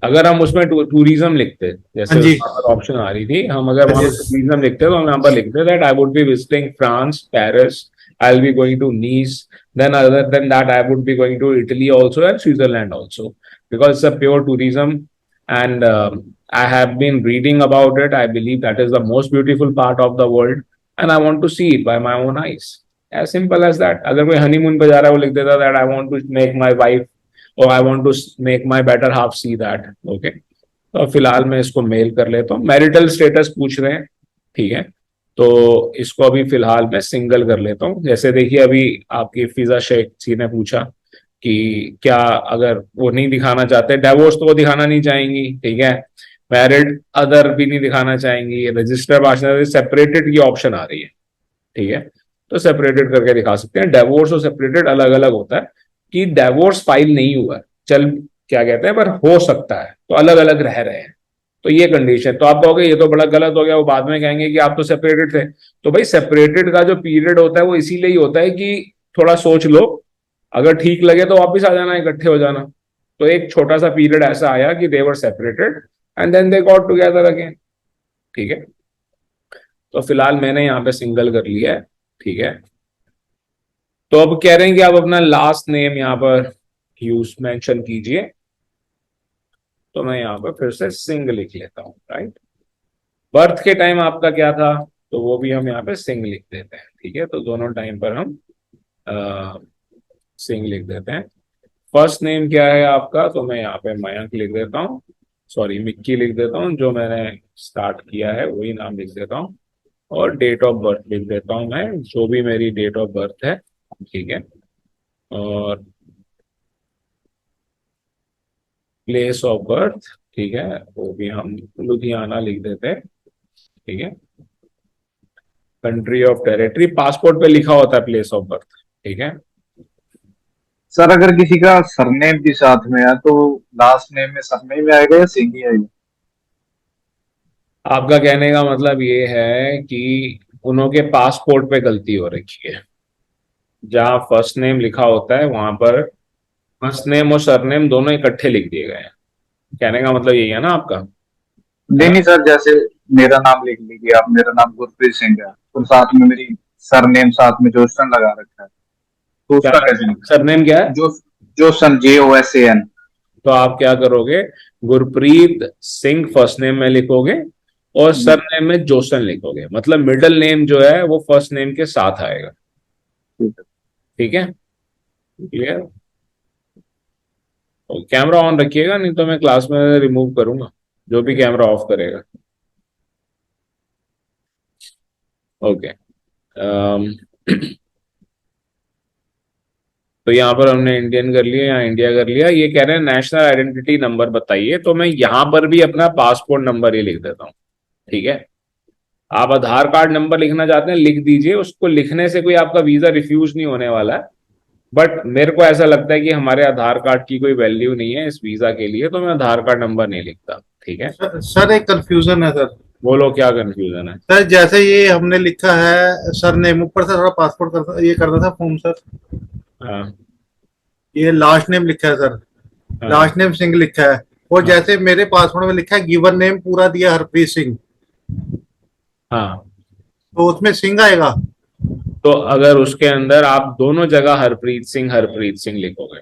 अगर हम उसमें टूरिज्म लिखते, हाँ जैसे जी। ऑप्शन आ रही थी, हम अगर हाँ वहां जी। पर टूरिज्म लिखते तो हम यहाँ पर लिखते that I would be visiting France, Paris, I will be going to Nice, then other than that I would be going to Italy also and Switzerland also, because it's a pure tourism and I have been reading about it. I believe that is the most beautiful part of the world, and I want to see it by my own eyes. As simple as that. अगर कोई honeymoon पे जा रहा है, वो लिख देता that I want to make my wife or I want to make my better half see that. Okay. तो फिलहाल मैं इसको मेल कर लेता हूँ। मैरिटल स्टेटस पूछ रहे हैं, ठीक है, तो इसको अभी फिलहाल मैं सिंगल कर लेता हूँ। जैसे देखिए अभी आपकी फिजा शेख जी ने पूछा कि क्या अगर वो नहीं दिखाना चाहते, डाइवोर्स तो वो दिखाना नहीं चाहेंगी, ठीक है, मैरिड अदर भी नहीं दिखाना चाहेंगी, रजिस्टर पार्टनर सेपरेटेड की ऑप्शन आ रही है। ठीक है, तो सेपरेटेड करके दिखा सकते हैं। डाइवोर्स और सेपरेटेड अलग अलग होता है कि डाइवोर्स फाइल नहीं हुआ है, चल क्या कहते हैं, पर हो सकता है, तो अलग अलग रह रहे हैं, तो ये कंडीशन। तो आप कहोगे ये तो बड़ा गलत हो गया, वो बाद में कहेंगे कि आप तो सेपरेटेड थे। तो भाई सेपरेटेड का जो पीरियड होता है वो इसीलिए ही होता है कि थोड़ा सोच लो, अगर ठीक लगे तो वापिस आ जाना, इकट्ठे हो जाना। तो एक छोटा सा पीरियड ऐसा आया कि they were separated and then they got together again. ठीक है, तो फिलहाल मैंने यहाँ पे सिंगल कर लिया है। ठीक है, तो अब कह रहे हैं कि आप अपना लास्ट नेम यहाँ पर यूज मेंशन कीजिए, तो मैं यहाँ पर फिर से सिंग लिख लेता हूँ। राइट, बर्थ के टाइम आपका क्या था, तो वो भी हम यहाँ पे सिंग लिख देते हैं। ठीक है, तो दोनों टाइम पर हम सिंग लिख देते हैं। फर्स्ट नेम क्या है आपका, तो मैं यहाँ पे मयंक लिख देता हूँ, सॉरी मिक्की लिख देता हूँ, जो मैंने स्टार्ट किया है वही नाम लिख देता हूँ। और डेट ऑफ बर्थ लिख देता हूँ मैं, जो भी मेरी डेट ऑफ बर्थ है। ठीक है, और प्लेस ऑफ बर्थ, ठीक है, वो भी हम लुधियाना लिख देते हैं। ठीक है, कंट्री ऑफ टेरिटरी पासपोर्ट पे लिखा होता है प्लेस ऑफ बर्थ। ठीक है, सर अगर किसी का सरनेम भी साथ में है तो लास्ट नेम में सरनेम में आएगा या सिंग ही आएगा? आपका कहने का मतलब ये है कि उन्होंने पासपोर्ट पे गलती हो रखी है, जहाँ फर्स्ट नेम लिखा होता है वहां पर फर्स्ट नेम और सरनेम दोनों इकट्ठे लिख दिए गए हैं। कहने का मतलब यही है ना आपका? नहीं नहीं सर, जैसे मेरा नाम लिख लीजिए आप, मेरा नाम गुरप्रीत सिंह है, तो साथ में मेरी सरनेम साथ में जोशन लगा रखा है, तो क्या उसका कैसे लिखूं? सरनेम क्या है? जो जोसन, JOSAN। तो आप क्या करोगे, गुरप्रीत सिंह फर्स्ट नेम में लिखोगे और सरनेम में जोसन लिखोगे, मतलब मिडिल नेम जो है वो फर्स्ट नेम के साथ आएगा। ठीक है, क्लियर? कैमरा ऑन रखिएगा, नहीं तो मैं क्लास में रिमूव करूंगा जो भी कैमरा ऑफ करेगा। ओके, तो यहाँ पर हमने इंडियन कर लिया, यहाँ इंडिया कर लिया। ये कह रहे हैं नेशनल आइडेंटिटी नंबर बताइए, तो मैं यहाँ पर भी अपना पासपोर्ट नंबर ही लिख देता हूँ। ठीक है, आप आधार कार्ड नंबर लिखना चाहते हैं लिख दीजिए, उसको लिखने से कोई आपका वीजा रिफ्यूज नहीं होने वाला है, बट मेरे को ऐसा लगता है कि हमारे आधार कार्ड की कोई वैल्यू नहीं है इस वीजा के लिए, तो मैं आधार कार्ड नंबर नहीं लिखता। ठीक है, सर एक कंफ्यूजन है सर। बोलो क्या कंफ्यूजन है? सर जैसे ये हमने लिखा है सर नेम, ऊपर से थोड़ा पासपोर्ट करता ये करता था फॉर्म सर, हाँ ये लास्ट नेम लिखा है सर, हाँ लास्ट नेम सिंह लिखा है, और हाँ जैसे मेरे पासपोर्ट में लिखा है गिवन नेम पूरा दिया हरप्रीत सिंह, हाँ। तो उसमें सिंह आएगा? तो अगर उसके अंदर आप दोनों जगह हरप्रीत सिंह लिखोगे।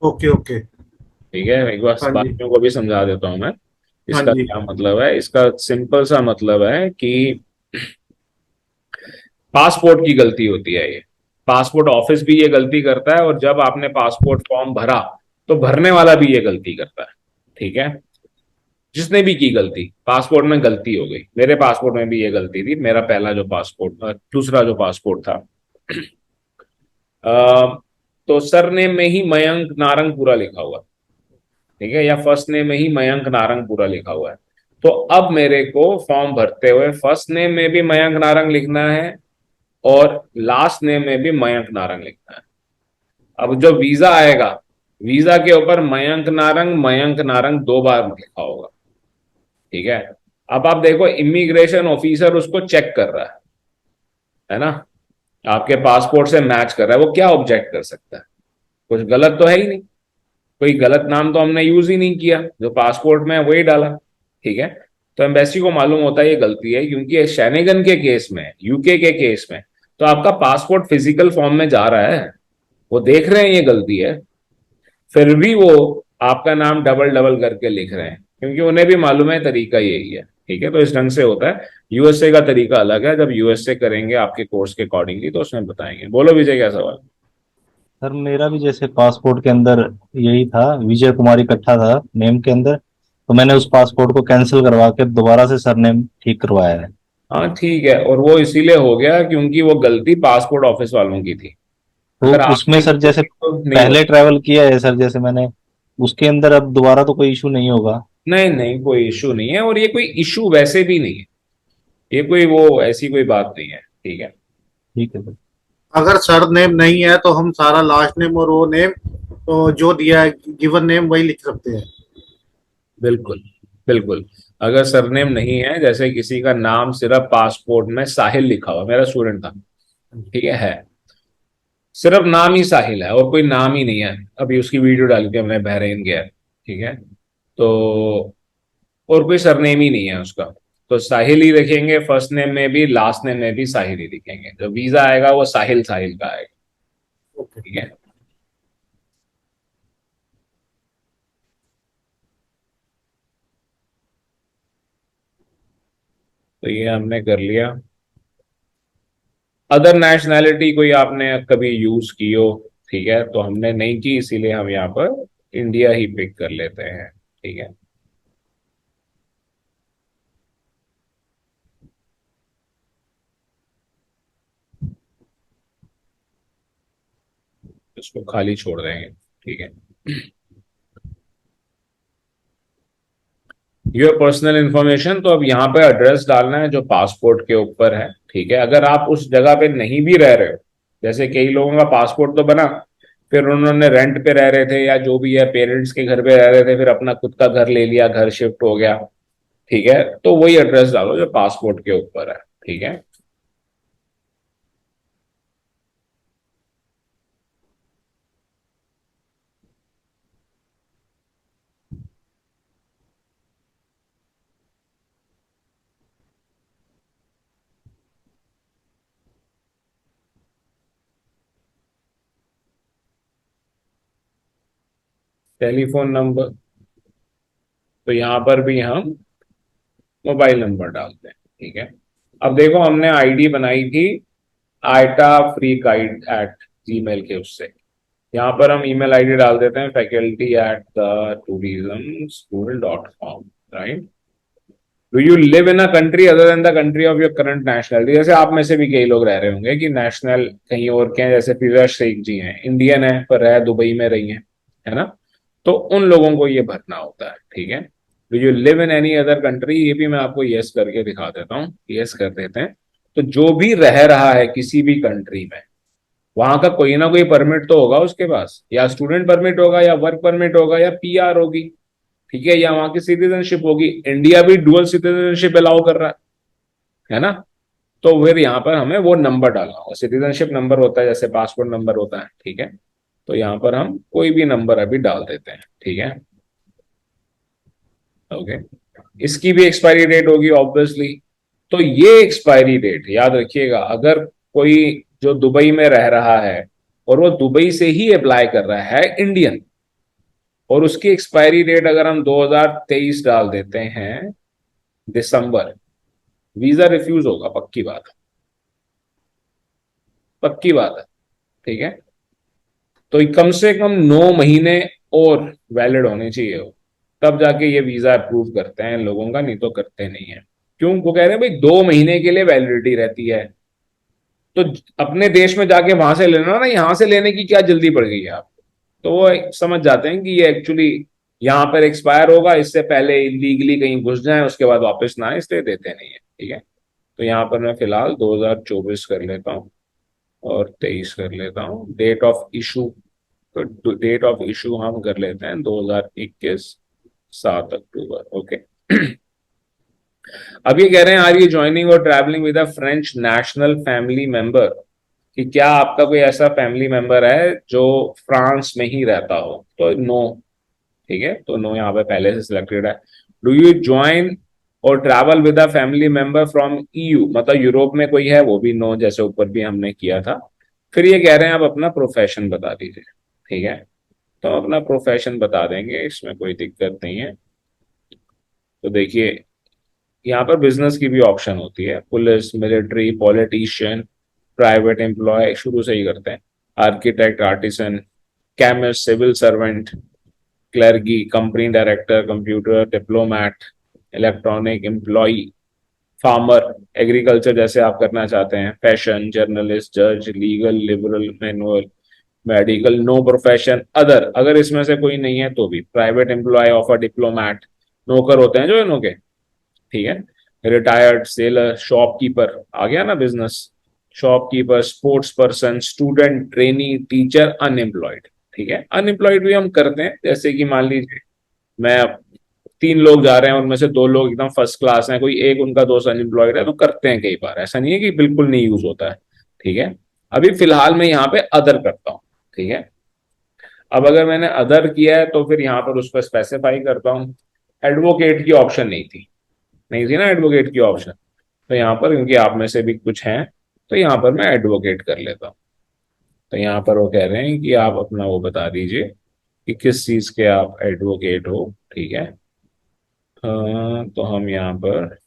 Okay okay. ठीक है, एक बार हाँ जी। बाकियों को भी समझा देता हूं मैं, हाँ इसका जी। क्या मतलब है। इसका सिंपल सा मतलब है कि पासपोर्ट की गलती होती है ये, पासपोर्ट ऑफिस भी ये गलती करता है, और जब आपने पासपोर्ट फॉर्म भरा तो भरने वाला भी ये गलती करता है। ठीक है, जिसने भी की गलती, पासपोर्ट में गलती हो गई, मेरे पासपोर्ट में भी ये गलती थी, मेरा पहला जो पासपोर्ट था, दूसरा जो पासपोर्ट था, तो सरनेम में ही मयंक नारंग पूरा लिखा हुआ, ठीक है, या फर्स्ट नेम में ही मयंक नारंग पूरा लिखा हुआ है। तो अब मेरे को फॉर्म भरते हुए फर्स्ट नेम में भी मयंक नारंग लिखना है और लास्ट नेम में भी मयंक नारंग लिखना है। अब जो वीजा आएगा, वीजा के ऊपर मयंक नारंग 2 बार लिखा होगा। ठीक है, अब आप देखो इमिग्रेशन ऑफिसर उसको चेक कर रहा है ना, आपके पासपोर्ट से मैच कर रहा है, वो क्या ऑब्जेक्ट कर सकता है? कुछ गलत तो है ही नहीं, कोई गलत नाम तो हमने यूज ही नहीं किया, जो पासपोर्ट में है वही डाला। ठीक है, तो एम्बेसी को मालूम होता है ये गलती है, क्योंकि शैनेगन के केस में, यूके के केस में तो आपका पासपोर्ट फिजिकल फॉर्म में जा रहा है, वो देख रहे हैं ये गलती है, फिर भी वो आपका नाम डबल डबल करके लिख रहे हैं, क्योंकि उन्हें भी मालूम है तरीका यही है। ठीक है, तो इस ढंग से होता है। यूएसए का तरीका अलग है, जब यूएसए करेंगे आपके कोर्स के अकॉर्डिंगली तो उसमें बताएंगे। बोलो विजय, क्या सवाल? सर मेरा भी जैसे पासपोर्ट के अंदर यही था, विजय कुमार इकट्ठा था नेम के अंदर, तो मैंने उस पासपोर्ट को कैंसिल करवा के दोबारा से सरनेम ठीक करवाया है। हाँ ठीक है, और वो इसीलिए हो गया क्योंकि वो गलती पासपोर्ट ऑफिस वालों की थी। तो अगर उसमें आपकी सर जैसे तो नहीं पहले होता। ट्रैवल किया है सर, जैसे मैंने उसके अंदर अब दोबारा तो कोई इशू नहीं होगा। नहीं नहीं, कोई इशू नहीं है, और ये कोई इशू वैसे भी नहीं है, ये कोई वो ऐसी कोई बात नहीं है। ठीक है, ठीक है सर। अगर सर नेम नहीं है तो हम सारा लास्ट नेम और वो नेम तो जो दिया है गिवन नेम वही लिख सकते हैं। बिल्कुल बिल्कुल। अगर सरनेम नहीं है, जैसे किसी का नाम सिर्फ पासपोर्ट में साहिल लिखा हुआ, मेरा स्टूडेंट था, ठीक है, सिर्फ नाम ही साहिल है और कोई नाम ही नहीं है, अभी उसकी वीडियो डाली थी हमने, बहरीन गया है, ठीक है, तो और कोई सरनेम ही नहीं है उसका, तो साहिल ही लिखेंगे, फर्स्ट नेम में भी लास्ट नेम में भी साहिल ही लिखेंगे, जो वीजा आएगा वो साहिल साहिल का आएगा। ठीक है, तो ये हमने कर लिया। अदर नेशनैलिटी कोई आपने कभी यूज की हो, ठीक है, तो हमने नहीं की, इसीलिए हम यहाँ पर इंडिया ही पिक कर लेते हैं। ठीक है, इसको खाली छोड़ देंगे। ठीक है, योर पर्सनल इंफॉर्मेशन, तो अब यहाँ पे एड्रेस डालना है जो पासपोर्ट के ऊपर है। ठीक है, अगर आप उस जगह पे नहीं भी रह रहे हो, जैसे कई लोगों का पासपोर्ट तो बना, फिर उन्होंने रेंट पे रह रहे थे या जो भी है पेरेंट्स के घर पे रह रहे थे, फिर अपना खुद का घर ले लिया, घर शिफ्ट हो गया, ठीक है, तो वही एड्रेस डालो जो पासपोर्ट के ऊपर है। ठीक है, टेलीफोन नंबर, तो यहाँ पर भी हम मोबाइल नंबर डालते हैं। ठीक है, अब देखो हमने आईडी बनाई थी आइटा फ्री गाइड एट जीमेल के उससे, यहाँ पर हम ईमेल आईडी डाल देते हैं faculty@tourismschool.com, right. Do you live in a country other than the country of your current nationality, जैसे आप में से भी कई लोग रह रहे होंगे कि नेशनल कहीं और के हैं, जैसे फिजा शेख जी हैं, इंडियन है पर रह दुबई में रही हैं, है ना, तो उन लोगों को ये भरना होता है। ठीक है, do you live in any other country, ये भी मैं आपको यस करके दिखा देता हूँ, यस कर देते हैं। तो जो भी रह रहा है किसी भी कंट्री में, वहां का कोई ना कोई परमिट तो होगा उसके पास, या स्टूडेंट परमिट होगा या वर्क परमिट होगा या पीआर होगी, ठीक है, या वहां की सिटीजनशिप होगी। इंडिया भी डुअल सिटीजनशिप अलाउ कर रहा है ना, तो फिर यहाँ पर हमें वो नंबर डालना होगा, सिटीजनशिप नंबर होता है जैसे पासपोर्ट नंबर होता है। ठीक है, तो यहाँ पर हम कोई भी नंबर अभी डाल देते हैं। ठीक है, ओके, इसकी भी एक्सपायरी डेट होगी ऑब्वियसली। तो ये एक्सपायरी डेट याद रखिएगा, अगर कोई जो दुबई में रह रहा है और वो दुबई से ही अप्लाई कर रहा है, इंडियन, और उसकी एक्सपायरी डेट अगर हम 2023 डाल देते हैं दिसंबर, वीजा रिफ्यूज होगा, पक्की बात है, पक्की बात है। ठीक है, तो कम से कम 9 महीने और वैलिड होने चाहिए हो, तब जाके ये वीजा अप्रूव करते हैं लोगों का, नहीं तो करते नहीं है। क्यों? वो कह रहे हैं भाई 2 महीने के लिए वैलिडिटी रहती है, तो अपने देश में जाके वहां से लेना ना, यहाँ से लेने की क्या जल्दी पड़ गई है आपको, तो वो समझ जाते हैं कि ये एक्चुअली यहाँ पर एक्सपायर होगा, इससे पहले इलीगली कहीं घुस जाए, उसके बाद वापस ना आए, इसलिए देते नहीं है। ठीक है, तो यहाँ पर मैं फिलहाल 2024 कर लेता हूँ और 23 कर लेता हूँ। डेट ऑफ इशू, तो डेट ऑफ इशू हम कर लेते हैं 2021 7 अक्टूबर। ओके। अब ये कह रहे हैं, आर यू ज्वाइनिंग और travelling with a French national family member, कि क्या आपका कोई ऐसा फैमिली मेंबर है जो फ्रांस में ही रहता हो, तो नो। ठीक है, तो नो यहाँ पे पहले से सिलेक्टेड है। Do you join or travel with a family member from EU, मतलब यूरोप में कोई है, वो भी नो, जैसे ऊपर भी हमने किया था। फिर ये कह रहे हैं आप अपना प्रोफेशन बता दीजिए। ठीक है, तो अपना प्रोफेशन बता देंगे, इसमें कोई दिक्कत नहीं है। तो देखिए, यहाँ पर बिजनेस की भी ऑप्शन होती है, police, military, politician, private employee, शुरू से ही करते हैं, architect, artisan, chemist, civil servant, क्लर्की, company director, computer, diplomat, electronic employee, farmer, agriculture जैसे आप करना चाहते हैं, फैशन, जर्नलिस्ट, जज, legal, liberal, manual, medical, no profession, other, अगर इसमें से कोई नहीं है तो भी, private employee of a diplomat, नौकर होते हैं जो इनों के। ठीक है, रिटायर्ड, सेलर, शॉपकीपर, आ गया ना business, shopkeeper, sports person, student, trainee, teacher, unemployed. ठीक है, अनएम्प्लॉयड भी हम करते हैं, जैसे कि मान लीजिए मैं 3 लोग जा रहे हैं, उनमें से 2 लोग एकदम फर्स्ट क्लास हैं, कोई एक उनका दोस्त अनएम्प्लॉयड है, तो करते हैं कई बार, ऐसा नहीं है कि बिल्कुल नहीं यूज होता है। ठीक है, अभी फिलहाल मैं यहाँ पे अदर करता हूँ। ठीक है, अब अगर मैंने अदर किया है तो फिर यहाँ पर उसको स्पेसिफाई करता हूँ। एडवोकेट की ऑप्शन नहीं थी ना एडवोकेट की ऑप्शन, तो यहाँ पर क्योंकि आप में से भी कुछ हैं, तो यहाँ पर मैं एडवोकेट कर लेता हूँ। तो यहाँ पर वो कह रहे हैं कि आप अपना वो बता दीजिए कि किस चीज के आप एडवोकेट हो। ठीक है, तो हम यहाँ पर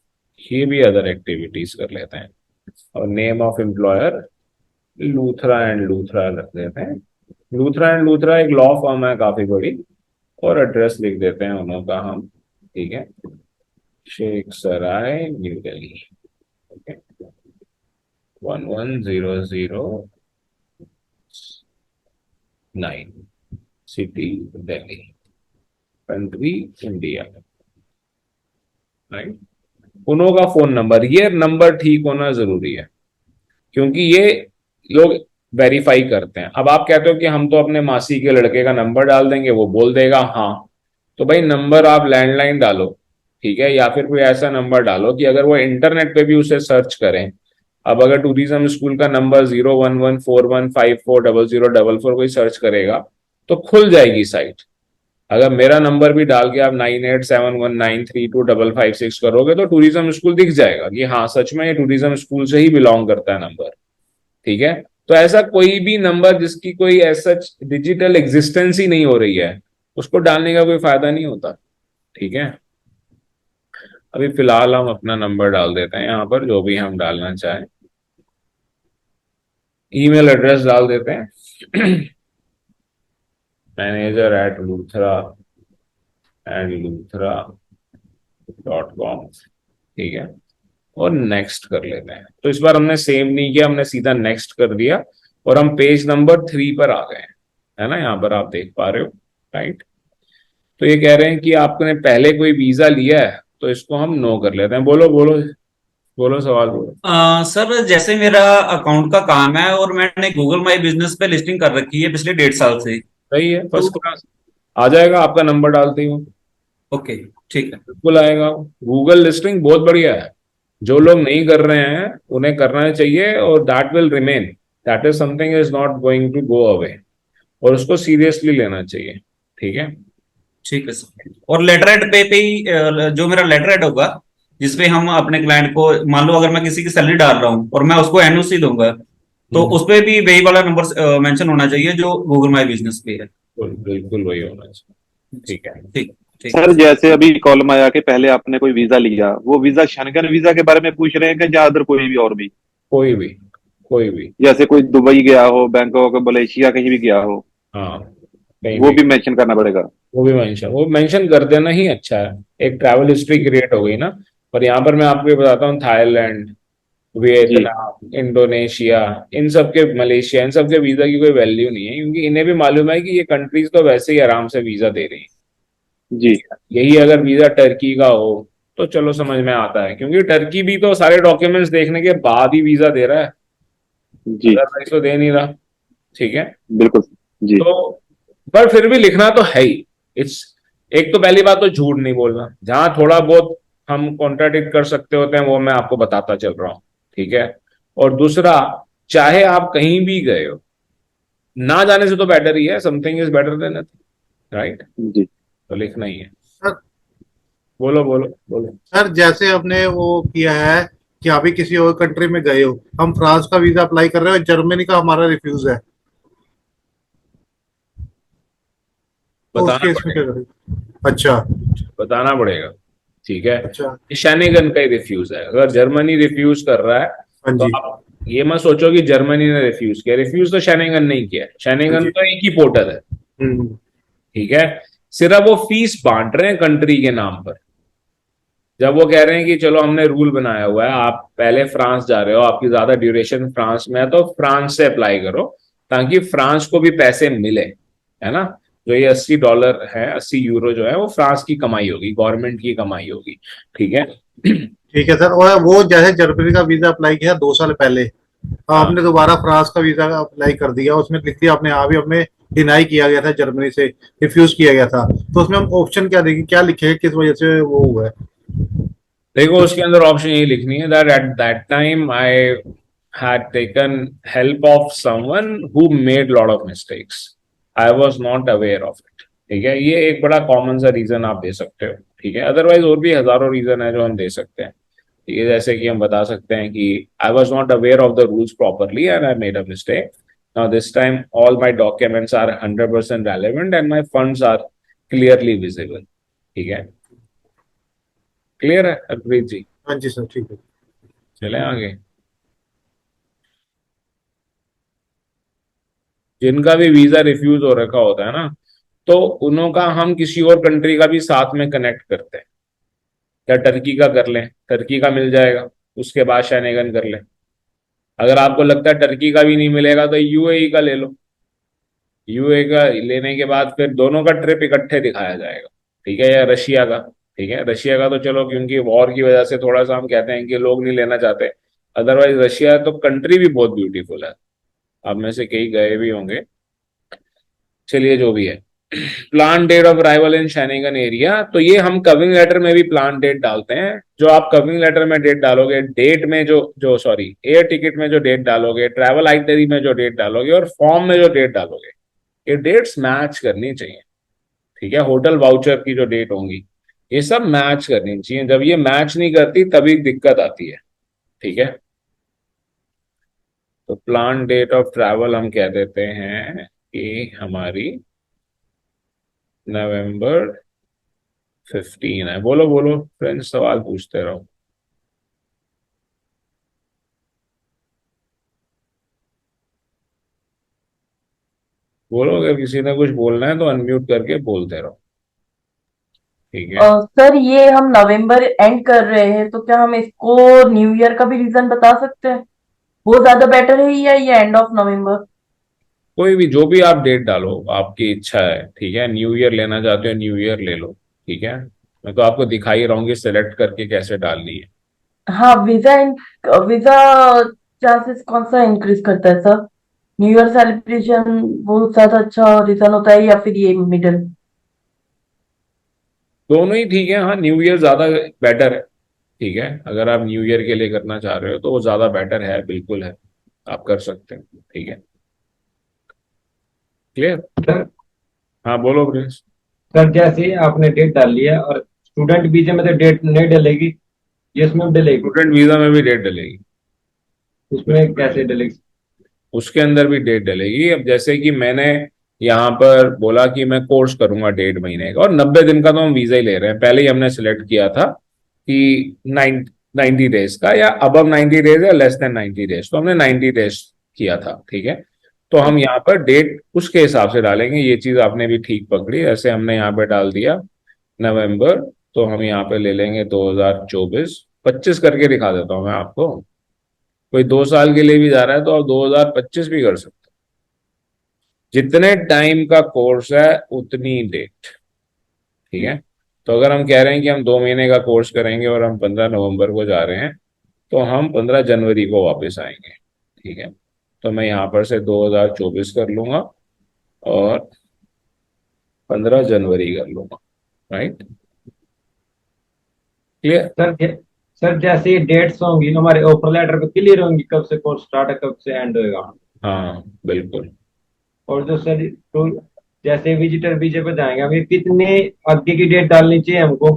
ये भी अदर एक्टिविटीज कर लेते हैं, और name of employer Luthra and Luthra रख देते हैं। लूथरा एंड लूथरा एक लॉ फर्म है काफी बड़ी, और एड्रेस लिख देते हैं उन्हों का हम। ठीक है, Sheikh Sarai, new Delhi. Okay, 11009, city Delhi, country India. Right, उन्हों का फोन नंबर, ये नंबर ठीक होना जरूरी है, क्योंकि ये लोग वेरीफाई करते हैं। अब आप कहते हो कि हम तो अपने मासी के लड़के का नंबर डाल देंगे, वो बोल देगा हाँ, तो भाई नंबर आप लैंडलाइन डालो। ठीक है, या फिर कोई ऐसा नंबर डालो कि अगर वो इंटरनेट पे भी उसे सर्च करें, अब अगर टूरिज्म स्कूल का नंबर 01141540044 कोई सर्च करेगा तो खुल जाएगी साइट। अगर मेरा नंबर भी डाल के आप 9871932556 करोगे तो टूरिज्म स्कूल दिख जाएगा कि हाँ सच में ये टूरिज्म स्कूल से ही बिलोंग करता है नंबर। ठीक है, तो ऐसा कोई भी नंबर जिसकी कोई ऐसा डिजिटल एग्जिस्टेंस ही नहीं हो रही है, उसको डालने का कोई फायदा नहीं होता। ठीक है, अभी फिलहाल हम अपना नंबर डाल देते हैं यहाँ पर, जो भी हम डालना चाहें। ईमेल एड्रेस डाल देते हैं manager@luthra.com। ठीक है, और नेक्स्ट कर लेते हैं। तो इस बार हमने सेम नहीं किया, हमने सीधा नेक्स्ट कर दिया, और हम पेज नंबर 3 पर आ गए, है ना, यहाँ पर आप देख पा रहे हो। राइट, तो ये कह रहे हैं कि आपने पहले कोई वीजा लिया है, तो इसको हम नो कर लेते हैं। बोलो बोलो बोलो, सवाल बोलो। सर जैसे मेरा अकाउंट का काम है और मैंने गूगल माई बिजनेस पे लिस्टिंग कर रखी है पिछले 1.5 साल से। सही है, फर्स्ट तो क्लास, आ जाएगा आपका नंबर डालते ही हूँ, ओके, ठीक है। बिल्कुल आएगा। गूगल लिस्टिंग बहुत बढ़िया है, जो लोग नहीं कर रहे हैं उन्हें करना चाहिए, और that will remain, that is something is not going to go away, और उसको सीरियसली लेना चाहिए। ठीक है, ठीक है सर। और लेटर हेड पे ही जो मेरा लेटर हेड होगा जिसपे हम अपने क्लाइंट को, मान लो अगर मैं किसी की सैलरी डाल रहा हूँ और मैं उसको एनओसी दूंगा, तो उस पे भी वही वाला नंबर मेंशन होना चाहिए जो गूगल माई बिजनेस पे है। बिल्कुल वही होना चाहिए। ठीक है, ठीक ठीक सर जैसे अभी कॉलम आया कि पहले आपने कोई वीजा लिया, वो वीजा शेंगन वीजा के बारे में पूछ रहे हैं कि या अदर कोई भी और भी? कोई भी, कोई भी, जैसे कोई दुबई गया हो, बैंकॉक, मलेशिया कहीं भी गया हो, हाँ कहीं वो भी, भी मेंशन करना पड़ेगा? वो मेंशन कर देना ही अच्छा है, एक ट्रैवल हिस्ट्री क्रिएट हो गई ना। पर यहाँ पर मैं आपको ये बताता हूँ, थाईलैंड, जी। वियतनाम, इंडोनेशिया, इन सब के, मलेशिया, इन सब के वीजा की कोई वैल्यू नहीं है, क्योंकि इन्हें भी मालूम है कि ये कंट्रीज तो वैसे ही आराम से वीजा दे रही हैं। जी यही अगर वीजा टर्की का हो तो चलो समझ में आता है, क्योंकि टर्की भी तो सारे डॉक्यूमेंट्स देखने के बाद ही वीजा दे रहा है, जी अदरवाइज तो दे नहीं रहा। ठीक है। बिल्कुल जी। तो पर फिर भी लिखना तो है ही। इट्स एक तो पहली बात तो झूठ नहीं बोलना, जहां थोड़ा बहुत हम कॉन्ट्राडिक्ट कर सकते होते हैं वो मैं आपको बताता चल रहा हूं। ठीक है। और दूसरा, चाहे आप कहीं भी गए हो, ना जाने से तो बेटर ही है, something is better than nothing, right. जी तो लिखना ही है। सर बोलो बोलो बोलो। सर जैसे आपने वो किया है कि अभी किसी और कंट्री में गए हो, हम फ्रांस का वीजा अप्लाई कर रहे हो, जर्मनी का हमारा रिफ्यूज है, तो उस बताना केस में क्या पड़ेगा। करें? अच्छा। बताना पड़ेगा। ठीक है। अच्छा। शैनिगन का ही रिफ्यूज है, अगर जर्मनी रिफ्यूज कर रहा है हाँ तो जी। आप ये मत सोचो कि जर्मनी ने रिफ्यूज किया, रिफ्यूज तो शैनिगन नहीं किया, हाँ शैनिगन जी। तो एक ही पोर्टल है। हम्म। ठीक है। सिर्फ वो फीस बांट रहे हैं कंट्री के नाम पर। जब वो कह रहे हैं कि चलो हमने रूल बनाया हुआ है, आप पहले फ्रांस जा रहे हो, आपकी ज्यादा ड्यूरेशन फ्रांस में है, तो फ्रांस से अप्लाई करो ताकि फ्रांस को भी पैसे मिले, है ना। जो ये $80 है, 80 यूरो जो है वो फ्रांस की कमाई होगी, गवर्नमेंट की कमाई होगी। ठीक है। ठीक है सर। और वो जैसे जर्मनी का वीजा अप्लाई किया 2 साल पहले, हाँ। आपने दोबारा फ्रांस का वीजा अप्लाई कर दिया, उसमें लिख दिया आपने हाँ भी हमें डिनाई किया गया था, जर्मनी से रिफ्यूज किया गया था, तो उसमें हम ऑप्शन क्या देंगे, क्या लिखेंगे, किस वजह से वो हुआ है? देखो उसके अंदर ऑप्शन यही लिखनी है that at that time I had taken help of someone who made lot of mistakes. I was not aware of it. ठीक है, ये एक बड़ा कॉमन सा रीजन आप दे सकते हो। ठीक है, अदरवाइज और भी हजारों रीजन है जो हम दे सकते हैं। ठीक है, जैसे कि हम बता सकते हैं कि I was not aware of the rules properly and I made a mistake. Now this time all my documents are 100% relevant and my funds are clearly visible. ठीक है, क्लियर है हरप्रीत जी? हाँ जी सर, ठीक है। चले आगे। जिनका भी वीजा रिफ्यूज हो रखा होता है ना, तो उन्हों का हम किसी और कंट्री का भी साथ में कनेक्ट करते हैं। या टर्की का कर लें, टर्की का मिल जाएगा, उसके बाद शैनेगन कर लें। अगर आपको लगता है टर्की का भी नहीं मिलेगा तो यूएई का ले लो। यूएई का लेने के बाद फिर दोनों का ट्रिप इकट्ठे दिखाया जाएगा। ठीक है, या रशिया का। ठीक है, रशिया का तो चलो क्योंकि वॉर की वजह से थोड़ा सा हम कहते हैं कि लोग नहीं लेना चाहते, अदरवाइज रशिया तो कंट्री भी बहुत ब्यूटीफुल है, आप में से कई गए भी होंगे। चलिए जो भी है, plan date of arrival in Schengen area, तो ये हम कविंग लेटर में भी प्लान डेट डालते हैं। जो आप कविंग लेटर में डेट डालोगे, डेट में जो जो सॉरी एयर टिकट में जो डेट डालोगे, ट्रैवल आइटनरी में जो डेट डालोगे और फॉर्म में जो डेट डालोगे, ये डेट्स मैच करनी चाहिए। ठीक है, होटल वाउचर की जो डेट होंगी ये सब मैच करनी चाहिए। जब ये मैच नहीं करती तभी दिक्कत आती है। ठीक है, तो प्लान डेट ऑफ ट्रैवल हम कह देते हैं कि हमारी November 15 है। बोलो बोलो फ्रेंड्स, सवाल पूछते रहो। बोलो, अगर किसी ने कुछ बोलना है तो अनम्यूट करके बोलते रहो। ठीक है। सर ये हम नवंबर एंड कर रहे हैं, तो क्या हम इसको न्यू ईयर का भी रीजन बता सकते हैं? वो ज्यादा बेटर है या ये एंड ऑफ नवंबर? कोई भी, जो भी आप डेट डालो आपकी इच्छा है। ठीक है, न्यू ईयर लेना चाहते हो न्यू ईयर ले लो। ठीक है, मैं तो आपको दिखा ही रहा हूँ कि सिलेक्ट करके कैसे डालनी है। हाँ, वीजा चांसेस कौन सा इंक्रीज करता है सर? न्यू ईयर सेलिब्रेशन बहुत ज्यादा अच्छा रीजन होता है या फिर ये मिडिल? दोनों ही ठीक है। हाँ, न्यू ईयर ज्यादा बेटर है। ठीक है, अगर आप न्यू ईयर के लिए करना चाह रहे हो तो वो ज्यादा बेटर है, बिल्कुल है, आप कर सकते हैं। ठीक है, क्लियर। सर हाँ बोलो प्रिंस। सर जैसे आपने डेट डाल लिया और स्टूडेंट वीजे में तो डेट नहीं डलेगी, ये इसमें डलेगी? स्टूडेंट वीजा में भी डेट डलेगी, उसमें कैसे डलेगी? उसके अंदर भी डेट डलेगी। अब जैसे कि मैंने यहाँ पर बोला कि मैं कोर्स करूंगा 1.5 महीने का और 90 दिन का, तो हम वीजा ही ले रहे हैं। पहले ही हमने सिलेक्ट किया था कि 90 डेज का, या अबव 90 डेज या लेस देन 90 डेज, तो हमने 90 डेज किया था। ठीक है, तो हम यहाँ पर डेट उसके हिसाब से डालेंगे। ये चीज आपने भी ठीक पकड़ी, ऐसे हमने यहाँ पे डाल दिया नवंबर, तो हम यहाँ पे ले लेंगे 2024, 25 करके दिखा देता हूँ मैं आपको। कोई 2 साल के लिए भी जा रहा है तो आप 2025 भी कर सकते हो। जितने टाइम का कोर्स है उतनी डेट। ठीक है। तो अगर हम कह रहे हैं कि हम 2 महीने का कोर्स करेंगे और हम 15 नवंबर को जा रहे हैं, तो हम 15 जनवरी को वापस आएंगे। ठीक है। तो मैं यहाँ पर से 2024 कर लूंगा और 15 जनवरी कर लूंगा। Right, clear. सर जैसे डेट्स होंगी हमारे ऑफर लेटर पे क्लियर होंगी कब से कोर्स स्टार्ट है कब से एंड होएगा। हाँ बिल्कुल। और जो सर तो जैसे विजिटर वीजे पे जाएंगे हमें कितने आगे की डेट डालनी चाहिए हमको।